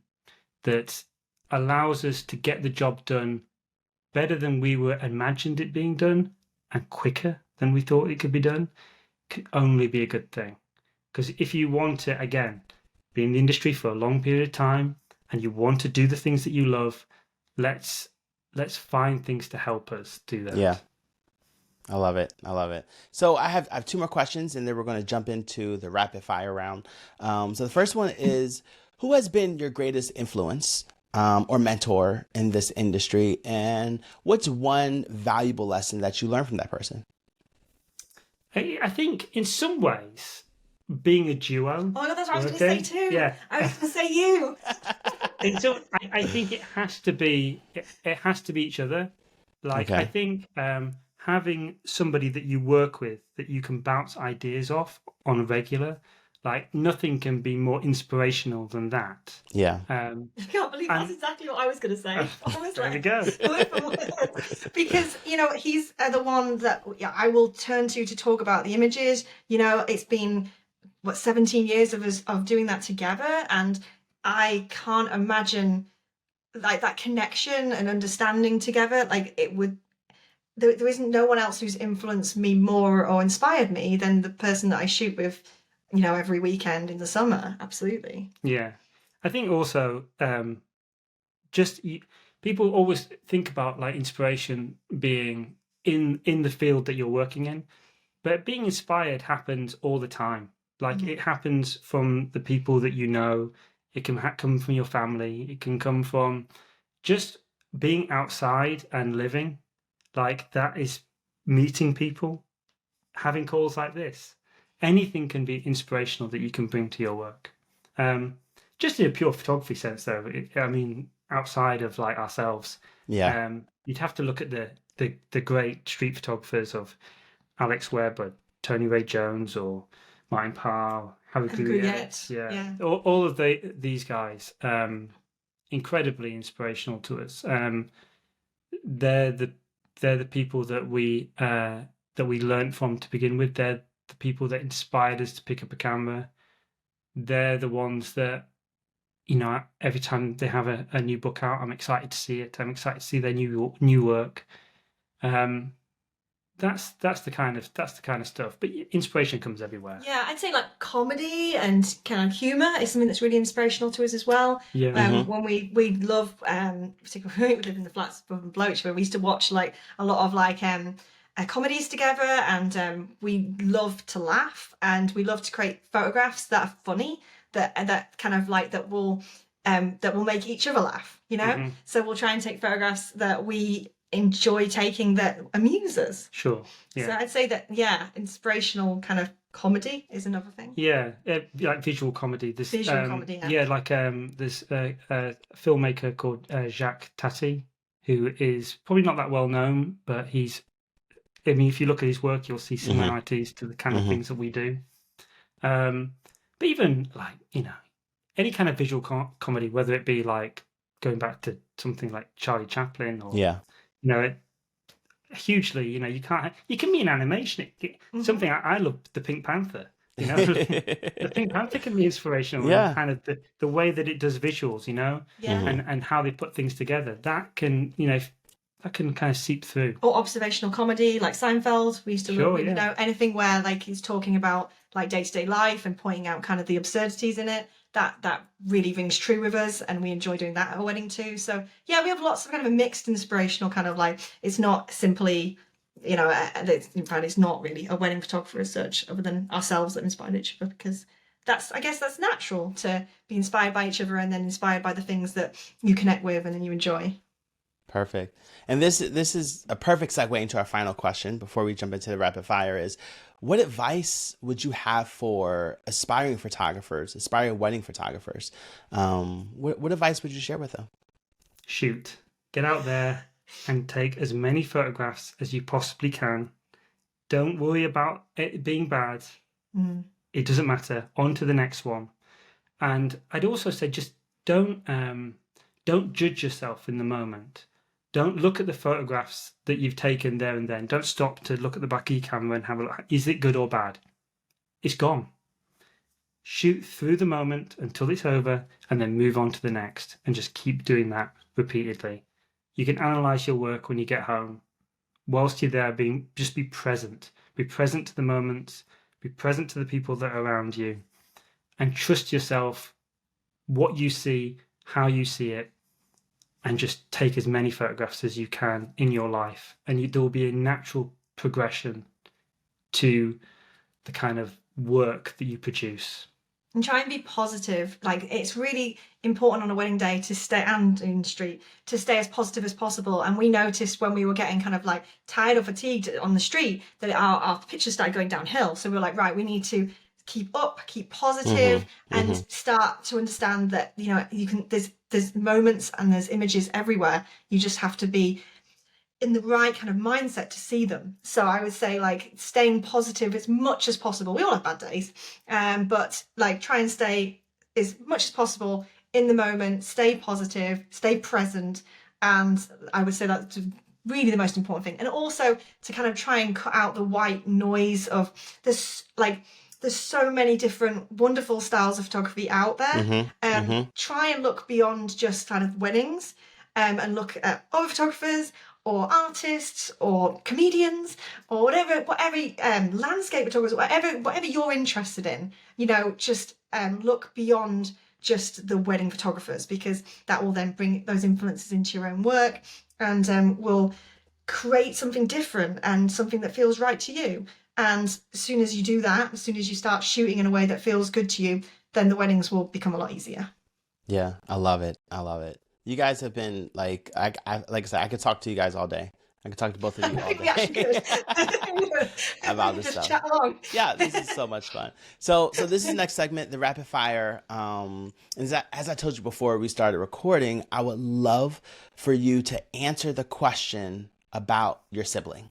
that allows us to get the job done better than we were imagined it being done and quicker than we thought it could be done, can only be a good thing. Because if you want to, again, be in the industry for a long period of time and you want to do the things that you love, let's find things to help us do that. Yeah. I love it. I love it. So I have two more questions, and then we're going to jump into the rapid fire round. So the first one is, who has been your greatest influence or mentor in this industry, and what's one valuable lesson that you learned from that person? I think in some ways, being a duo. Oh my God, that's what I was going to say too. Yeah. I was going to say you. I think it has to be each other. Like I Okay. think having somebody that you work with that you can bounce ideas off on a regular, like nothing can be more inspirational than that. Yeah. I can't believe that's And exactly what I was going to say. there we go. Word for word. Because, he's the one that I will turn to talk about the images. It's been, 17 years of us of doing that together. And I can't imagine like that connection and understanding together. Like it would, there isn't no one else who's influenced me more or inspired me than the person that I shoot with, every weekend in the summer. Absolutely. Yeah, I think also just people always think about like inspiration being in the field that you're working in, but being inspired happens all the time. Like Mhm. it happens from the people that you know. It can come from your family. It can come from just being outside and living. Like that is meeting people, having calls like this. Anything can be inspirational that you can bring to your work. Um, just in a pure photography sense, though, I mean, outside of like ourselves, Yeah. you'd have to look at the great street photographers of Alex Webb or Tony Ray Jones or Martin Parr, Harry And Gouillet. Gruyette. Yeah. All of these guys, incredibly inspirational to us. They're the people that we learned from to begin with. They're the people that inspired us to pick up a camera. They're the ones that every time they have a new book out, I'm excited to see it. I'm excited to see their new work. That's the kind of stuff. But inspiration comes everywhere. Yeah, I'd say like comedy and kind of humor is something that's really inspirational to us as well. Yeah. When we love, particularly we live in the flats above and below, where we used to watch like a lot of like comedies together, and we love to laugh, and we love to create photographs that are funny, that kind of like that will make each other laugh. Mhm. So we'll try and take photographs that we enjoy taking that amuse us. Sure. So Yeah. I'd say that, inspirational kind of comedy is another thing. Yeah, like visual comedy. This Visual comedy, yeah. yeah, like there's a filmmaker called Jacques Tati, who is probably not that well known, but he's. I mean, if you look at his work, you'll see similarities to the kind of things that we do. But even like any kind of visual comedy, whether it be like going back to something like Charlie Chaplin or Yeah. Hugely, you can't. You can be in animation. Something I love, the Pink Panther. The Pink Panther can be inspirational. Yeah. And kind of the way that it does visuals, Yeah. and how they put things together. That can kind of seep through. Or observational comedy, like Seinfeld. We used to Sure, love, yeah. anything where like he's talking about like day-to-day life and pointing out kind of the absurdities in it. That really rings true with us, and we enjoy doing that at a wedding too. So yeah, we have lots of kind of a mixed inspirational kind of like, it's not simply, in fact, it's not really a wedding photographer as such, other than ourselves that inspired each other, because I guess that's natural to be inspired by each other and then inspired by the things that you connect with and then you enjoy. Perfect. And this is a perfect segue into our final question before we jump into the rapid fire is, what advice would you have for aspiring photographers, aspiring wedding photographers? What advice would you share with them? Shoot. Get out there and take as many photographs as you possibly can. Don't worry about it being bad. Mm. It doesn't matter. On to the next one. And I'd also say just don't judge yourself in the moment. Don't look at the photographs that you've taken there and then. Don't stop to look at the back of your camera and have a look. Is it good or bad? It's gone. Shoot through the moment until it's over and then move on to the next, and just keep doing that repeatedly. You can analyze your work when you get home. Whilst you're there, just be present. Be present to the moments. Be present to the people that are around you. And trust yourself, what you see, how you see it, and just take as many photographs as you can in your life. And there will be a natural progression to the kind of work that you produce. And try and be positive. Like, it's really important on a wedding day to stay, and in the street, to stay as positive as possible. And we noticed when we were getting kind of like tired or fatigued on the street that our pictures started going downhill. So we were like, right, we need to keep up, keep positive, and start to understand that, you know, you can, there's moments and there's images everywhere. You just have to be in the right kind of mindset to see them. So I would say, like, staying positive as much as possible. We all have bad days, but like, try and stay as much as possible in the moment, stay positive, stay present. And I would say that's really the most important thing. And also to kind of try and cut out the white noise of this, like, there's so many different wonderful styles of photography out there. Try and look beyond just kind of weddings, and look at other photographers or artists or comedians or whatever landscape photographers, whatever you're interested in. You know, just look beyond just the wedding photographers, because that will then bring those influences into your own work, and will create something different and something that feels right to you. And as soon as you do that, as soon as you start shooting in a way that feels good to you, then the weddings will become a lot easier. Yeah, I love it. I love it. You guys have been like I said, I could talk to you guys all day. I could talk to both of you all day about this stuff. Chat along. Yeah, this is so much fun. So this is the next segment, the rapid fire. And as I told you before we started recording, I would love for you to answer the question about your sibling.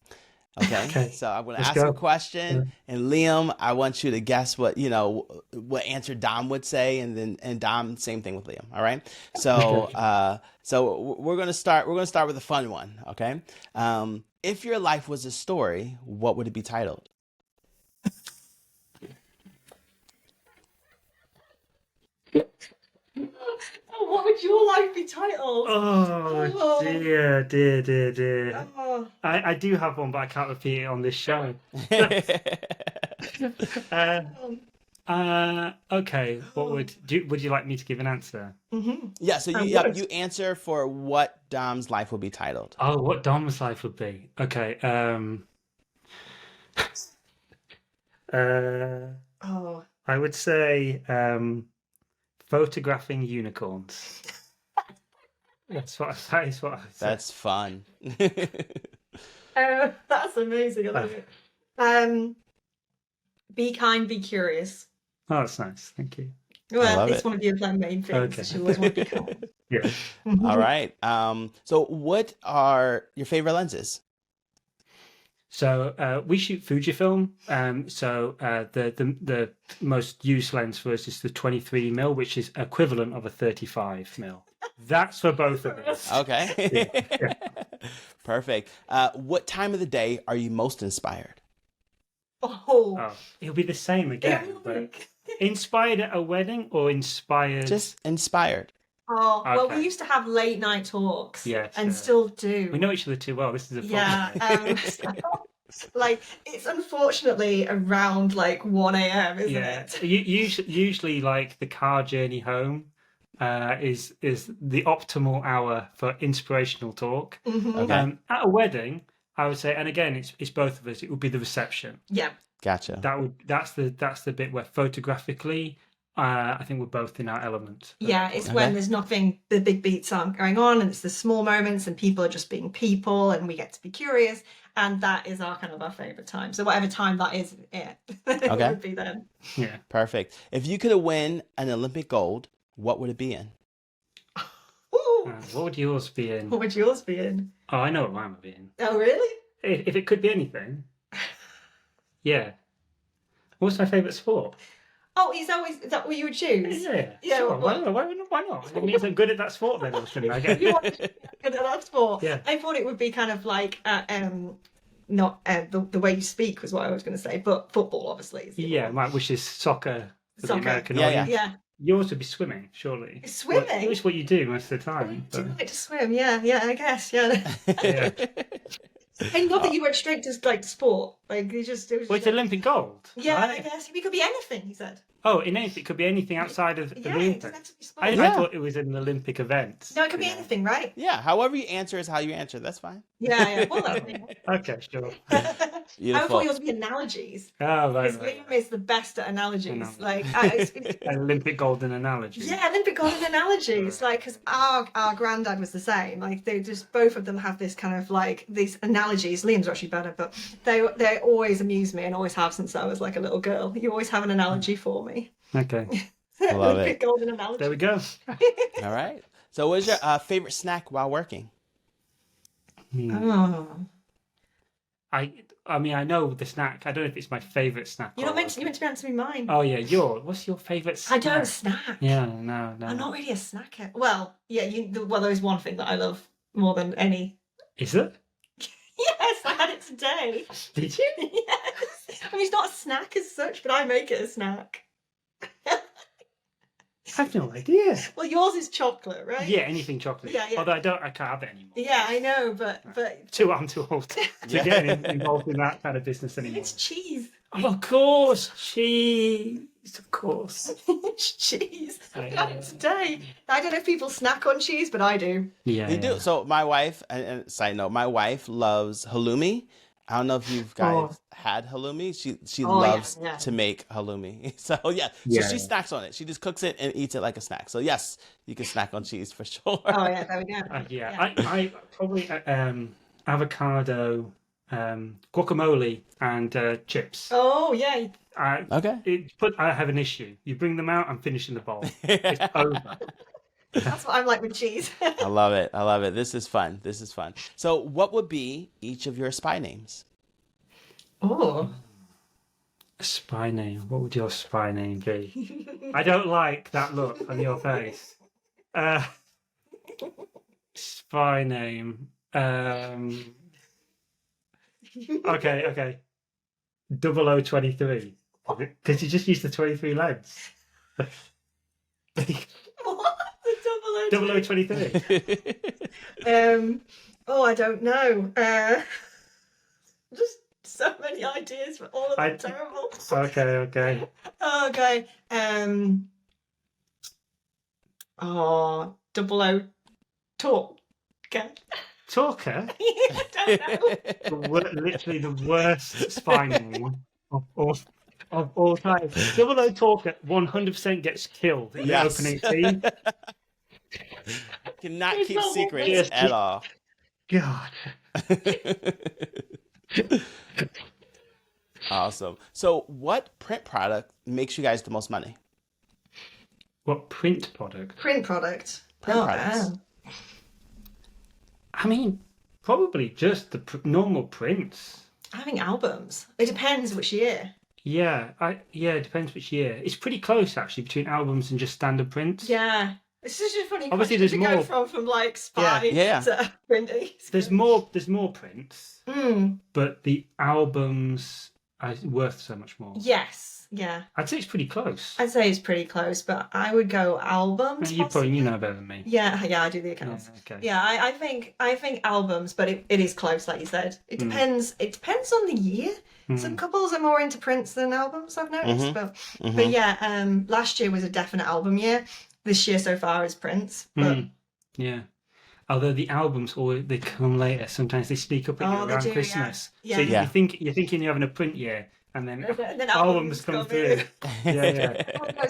Okay. So I'm going to ask a question, and Liam, I want you to guess what answer Dom would say, and Dom, same thing with Liam. All right. So so we're going to start with a fun one. Okay. If your life was a story, what would it be titled? What would your life be titled? Oh, dear. Oh. I do have one, but I can't repeat it on this show. Okay. What would you like me to give an answer? Yeah. So you answer for what Dom's life will be titled. Oh, what Dom's life would be? Okay. I would say photographing unicorns. That is what I would say. That's fun. That's amazing. I love it. Be kind, be curious. Oh, that's nice. Thank you. Well, it's one of your main things. Okay. You always want to be kind. Yeah. All right. So what are your favorite lenses? So we shoot Fujifilm. So the most used lens for us is the 23mm, which is equivalent of a 35mm. That's for both of us. Okay. Yeah. Perfect. What time of the day are you most inspired? Oh, it'll be the same again. But inspired at a wedding or inspired? Just inspired. Oh, well, Okay. we used to have late night talks. Yes, and still do. We know each other too well. This is a fun Yeah. Like, it's unfortunately around like 1 a.m., isn't it? Usually, like, the car journey home is the optimal hour for inspirational talk. Okay. At a wedding, I would say, and again, it's both of us. It would be the reception. Yeah. Gotcha. That's the bit where photographically, I think we're both in our element. Yeah, it's when there's nothing, the big beats aren't going on, and it's the small moments, and people are just being people, and we get to be curious, and that is our favorite time. So whatever time that is, it would be then. Yeah. Perfect. If you could win an Olympic gold, what would it be in? What would yours be in? What would yours be in? Oh, I know what mine would be in. Oh, really? If it could be anything. Yeah. What's my favourite sport? Oh, is that what you would choose? Yeah. Sure. Why not? It means I'm good at that sport then, or something. I guess. You want to be good at that sport? Yeah. I thought it would be kind of like not the way you speak was what I was going to say, but football obviously. Is which is soccer for the Soccer. American Yeah, audience. Yeah. Yours would be swimming, surely. Swimming? It's what you do most of the time. Do you like to swim? Yeah, I guess. Yeah. Yeah. I love that you went straight to like sport. Like it was just Well, it's Olympic gold. Yeah, right? I guess it could be anything. He said. Oh, it could be anything outside of Yeah, it Olympics. doesn't have to be sport. I thought it was an Olympic event. No, it could be anything, right? Yeah. However you answer is how you answer. That's fine. Yeah. Well, Okay, sure. I thought Beautiful. yours would be analogies. Oh, right, Because right. Liam is the best at analogies. Analogies. Like, Olympic golden analogy. yeah, Olympic golden analogies. Like, because our granddad was the same. Like, they just both of them have this kind of like these analogies. Liam's actually better, but they always amuse me and always have since I was like a little girl. You always have an analogy for me. Okay. I love Olympic it. golden analogy. There we go. All right. So, what is your favorite snack while working? Oh. I mean, I know the snack. I don't know if it's my favourite snack. You meant to be answering mine. Oh yeah, what's your favourite snack? I don't snack. Yeah, no. I'm not really a snacker. Well, yeah, well, there is one thing that I love more than any. Is it? Yes, I had it today. Did you? Yes. I mean, it's not a snack as such, but I make it a snack. I have no idea. Well, yours is chocolate, right? Yeah, anything chocolate. Yeah. Although I can't have it anymore. Yeah, I know, but I'm too old to get involved in that kind of business anymore. it's cheese. Oh, of course, cheese. Of course. It's cheese. I had it today. I don't know if people snack on cheese, but I do. Yeah, They do. So, my wife, and side note, my wife loves halloumi. I don't know if you guys had halloumi. She loves to make halloumi. So so she snacks on it. She just cooks it and eats it like a snack. So yes, you can snack on cheese for sure. Oh yeah, there we go. I probably avocado, guacamole, and chips. Oh yeah. Okay. I have an issue. You bring them out, I'm finishing the bowl. It's over. That's what I'm like with cheese. I love it. I love it. This is fun. So what would be each of your spy names? Oh. A spy name. What would your spy name be? I don't like that look on your face. Spy name. Okay. 0023. Did you just use the 23 legs? What? The 0023. I don't know. Just so many ideas, but all of them terrible. Okay. Okay. 00 talk. Okay. Talker? I don't know. Literally the worst spy name of all time. 00 Talker 100% gets killed in the opening scene. Cannot keep secrets at all. God. Awesome. So what print product makes you guys the most money? What print product? Print product. Print products. Man. I mean, probably just the normal prints. I think albums. It depends which year. Yeah, it depends which year. It's pretty close actually between albums and just standard prints. Yeah. It's such a funny Obviously, question there's to more. go from like spy to printies. There's more prints, Mm. but the albums are worth so much more. Yes. Yeah. I'd say it's pretty close. I'd say it's pretty close, but I would go albums. You know better than me. Yeah, I do the accounts. Yeah, okay. Yeah, I think albums, but it is close, like you said. It depends. It depends on the year. Some couples are more into prints than albums, I've noticed. But yeah, last year was a definite album year. This year so far is prints. But Yeah. Although the albums they come later. Sometimes they sneak up around Christmas. Yeah. So Yeah. you're thinking you're having a print year, and then albums albums come come through. Yeah.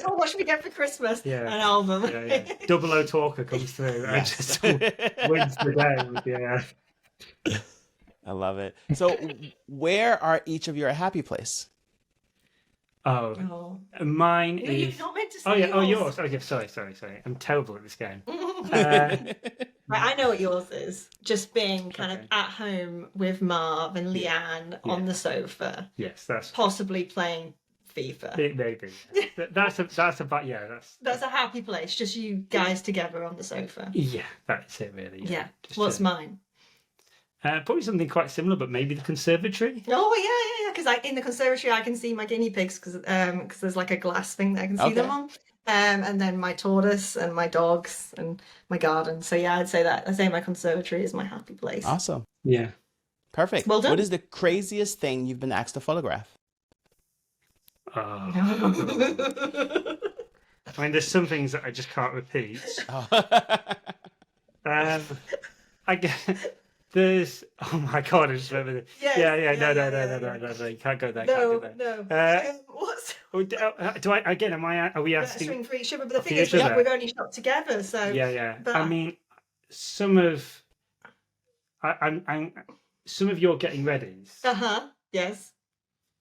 Oh, what should we get for Christmas? Yeah. An album. Yeah. 00 Talker comes through and just wins the day. Yeah. I love it. So where are each of your happy place? Oh. Mine You're is. not meant to say yours. Okay, sorry. I'm terrible at this game. Right, I know what yours is. Just being kind of at home with Marv and Leanne on the sofa. Yes, that's possibly playing FIFA. maybe. That's about That's a happy place. Just you guys together on the sofa. Yeah, that's it really. Yeah. What's mine? Probably something quite similar, but maybe the conservatory. Oh yeah. Because in the conservatory I can see my guinea pigs because there's like a glass thing that I can see them on. And then my tortoise and my dogs and my garden. So yeah, I'd say my conservatory is my happy place. Awesome. Yeah. Perfect. Well done. What is the craziest thing you've been asked to photograph? I mean, there's some things that I just can't repeat. I guess There's oh my god, I just remember this. Yes, No, you can't go there. No, Can't go no. there. What's Do I again? Are we Let's asking? swing for each other? But the For thing is, each other? we've only shot together, so Yeah. But I mean, some of some of your getting readies yes,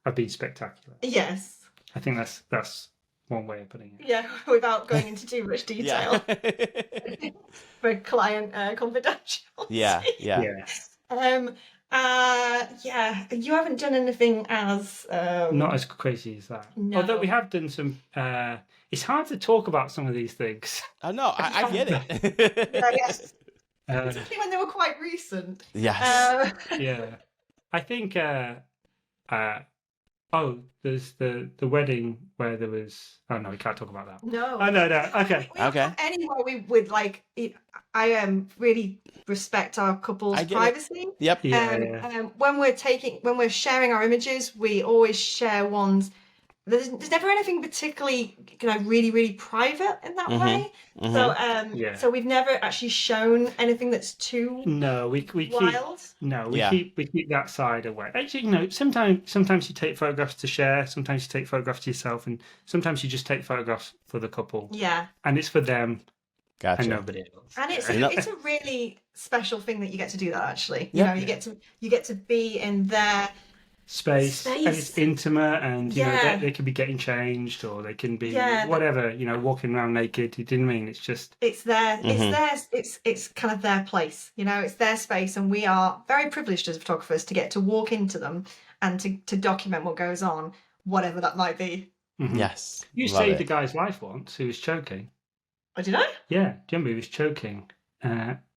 have been spectacular. yes, I think that's one way of putting it. yeah. Without going into too much detail Yeah. for client confidentiality. Yeah. Yeah. You haven't done anything as Not as crazy as that. No. Although we have done some. It's hard to talk about some of these things. Oh no, I get it. yes. Uh, Especially when they were quite recent. Yes. yeah, I think. There's the wedding where there was. Oh no, we can't talk about that. No. Oh no. Okay. Okay. Anyway, we would like. I really respect our couple's privacy. Yep. When we're sharing our images, we always share ones. There's never anything particularly, really, really private in that way. Mm-hmm. So we've never actually shown anything that's too we wild. keep that side away. Actually, sometimes you take photographs to share, sometimes you take photographs to yourself, and sometimes you just take photographs for the couple. Yeah. And it's for them. Gotcha. And nobody else. And it's a really special thing that you get to do that. Actually, you get to be in their space, and it's intimate, and they can be getting changed, or they can be whatever, walking around naked. You didn't mean it's just it's their it's kind of their place, it's their space, and we are very privileged as photographers to get to walk into them and to document what goes on, whatever that might be. Mm-hmm. Yes, you saved a guy's life once who was choking. Oh, did I? Yeah, do you remember he was choking?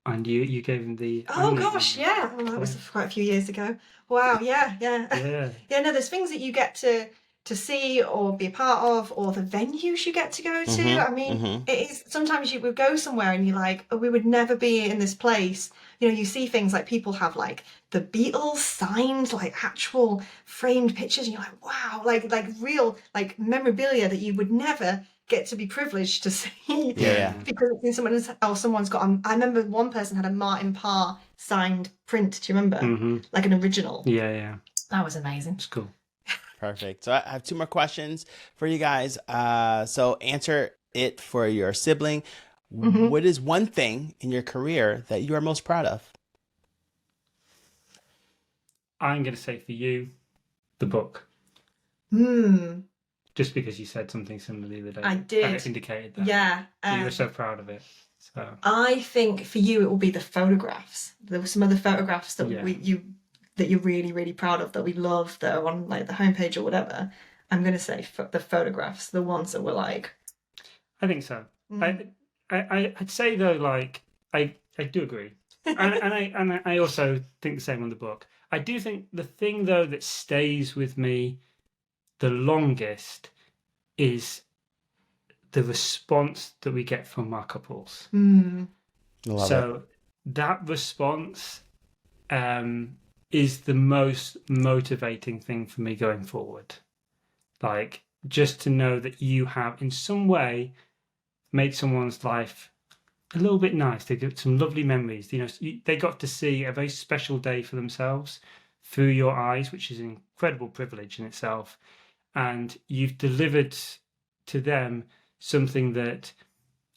And you gave him the. Oh gosh, yeah. Well, that was quite a few years ago. Wow, yeah. Yeah. No, there's things that you get to see or be a part of, or the venues you get to go to. I mean, it is sometimes you would go somewhere and you're like, oh, we would never be in this place. You see things like people have like the Beatles signed, like actual framed pictures, and you're like, wow, like real like memorabilia that you would never get to be privileged to see because it's in someone's got I remember one person had a Martin Parr signed print. Do you remember? Like an original. Yeah That was amazing. It's cool. Perfect. So I have 2 more questions for you guys. So answer it for your sibling. What is one thing in your career that you are most proud of? I'm going to say for you, the book. Just because you said something similar the other day. I did. That indicated that. Yeah. You were so proud of it. So I think for you it will be the photographs. There were some other photographs that you're really, really proud of, that we love, that are on like the homepage or whatever. I'm going to say the photographs, the ones that were like. I think so. I'd say though, like I do agree, and I also think the same on the book. I do think the thing though that stays with me the longest is the response that we get from our couples. So that response is the most motivating thing for me going forward. Like, just to know that you have in some way made someone's life a little bit nice. They get some lovely memories. They got to see a very special day for themselves through your eyes, which is an incredible privilege in itself. And you've delivered to them something that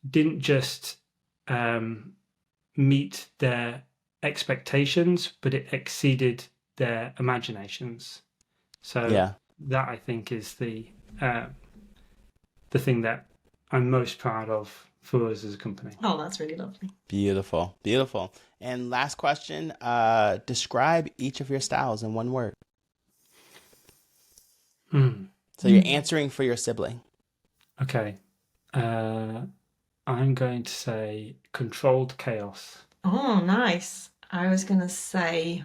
didn't just meet their expectations, but it exceeded their imaginations. So that, I think, is the thing that I'm most proud of for us as a company. Oh, that's really lovely. Beautiful. And last question, describe each of your styles in one word. So you're answering for your sibling. Okay. I'm going to say controlled chaos. Oh, nice. I was going to say...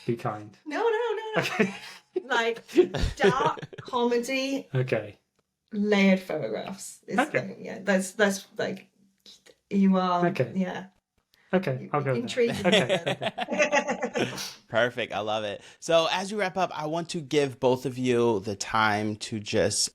Be kind. No. Okay. Like dark comedy. Okay. Layered photographs. Okay. That's like you are. Okay. Yeah. Okay, I'll go intrigued. Okay. Perfect. I love it. So as we wrap up, I want to give both of you the time to just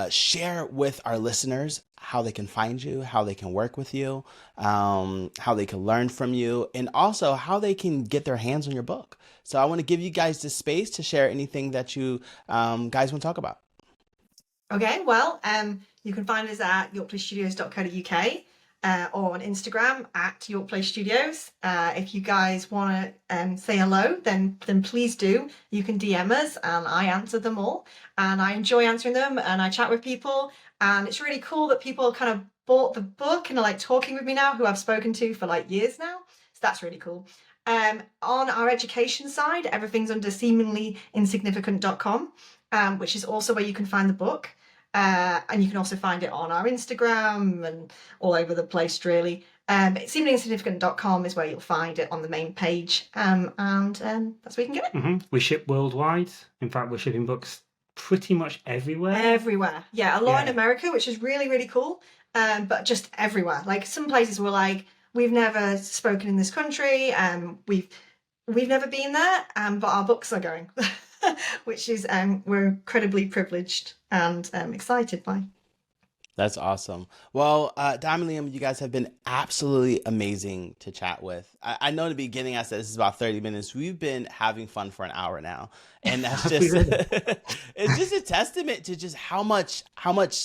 share with our listeners how they can find you, how they can work with you, how they can learn from you, and also how they can get their hands on your book. So I want to give you guys the space to share anything that you guys want to talk about. Okay, well, you can find us at yorkplaystudios.co.uk or on Instagram at York Play Studios. If you guys want to say hello, then please do. You can DM us, and I answer them all, and I enjoy answering them, and I chat with people, and it's really cool that people kind of bought the book and are like talking with me now, who I've spoken to for like years now. So that's really cool. On our education side, everything's under seeminglyinsignificant.com, which is also where you can find the book. And you can also find it on our Instagram and all over the place, really. Seeminglyinsignificant.com is where you'll find it on the main page. And that's where you can get it. We ship worldwide. In fact, we're shipping books pretty much everywhere. Everywhere. Yeah, a lot in America, which is really, really cool. But just everywhere. Like some places were like, we've never spoken in this country. We've never been there, but our books are going. Which is we're incredibly privileged and excited by. That's awesome. Well, Dom and Liam, you guys have been absolutely amazing to chat with. I know in the beginning I said this is about 30 minutes. We've been having fun for an hour now. And that's just it's just a testament to just how much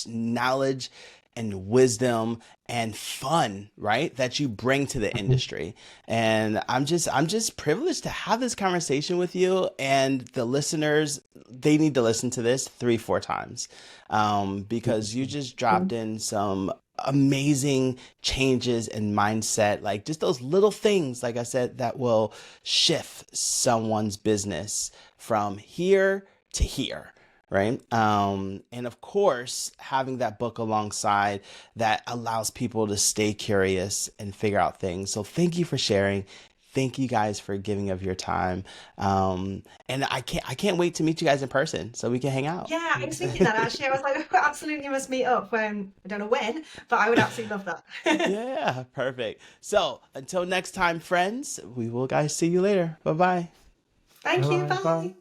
knowledge and wisdom and fun, right, that you bring to the industry. And I'm just privileged to have this conversation with you, and the listeners, they need to listen to this 3-4 times, because you just dropped in some amazing changes in mindset, like just those little things, like I said, that will shift someone's business from here to here. Right. And of course, having that book alongside that allows people to stay curious and figure out things. So thank you for sharing. Thank you guys for giving of your time. And I can't wait to meet you guys in person so we can hang out. Yeah, I was thinking that actually. I was like, we absolutely must meet up when, I don't know when, but I would absolutely love that. Yeah, perfect. So until next time, friends, we will guys see you later. Bye-bye. Thank you. Bye. Bye.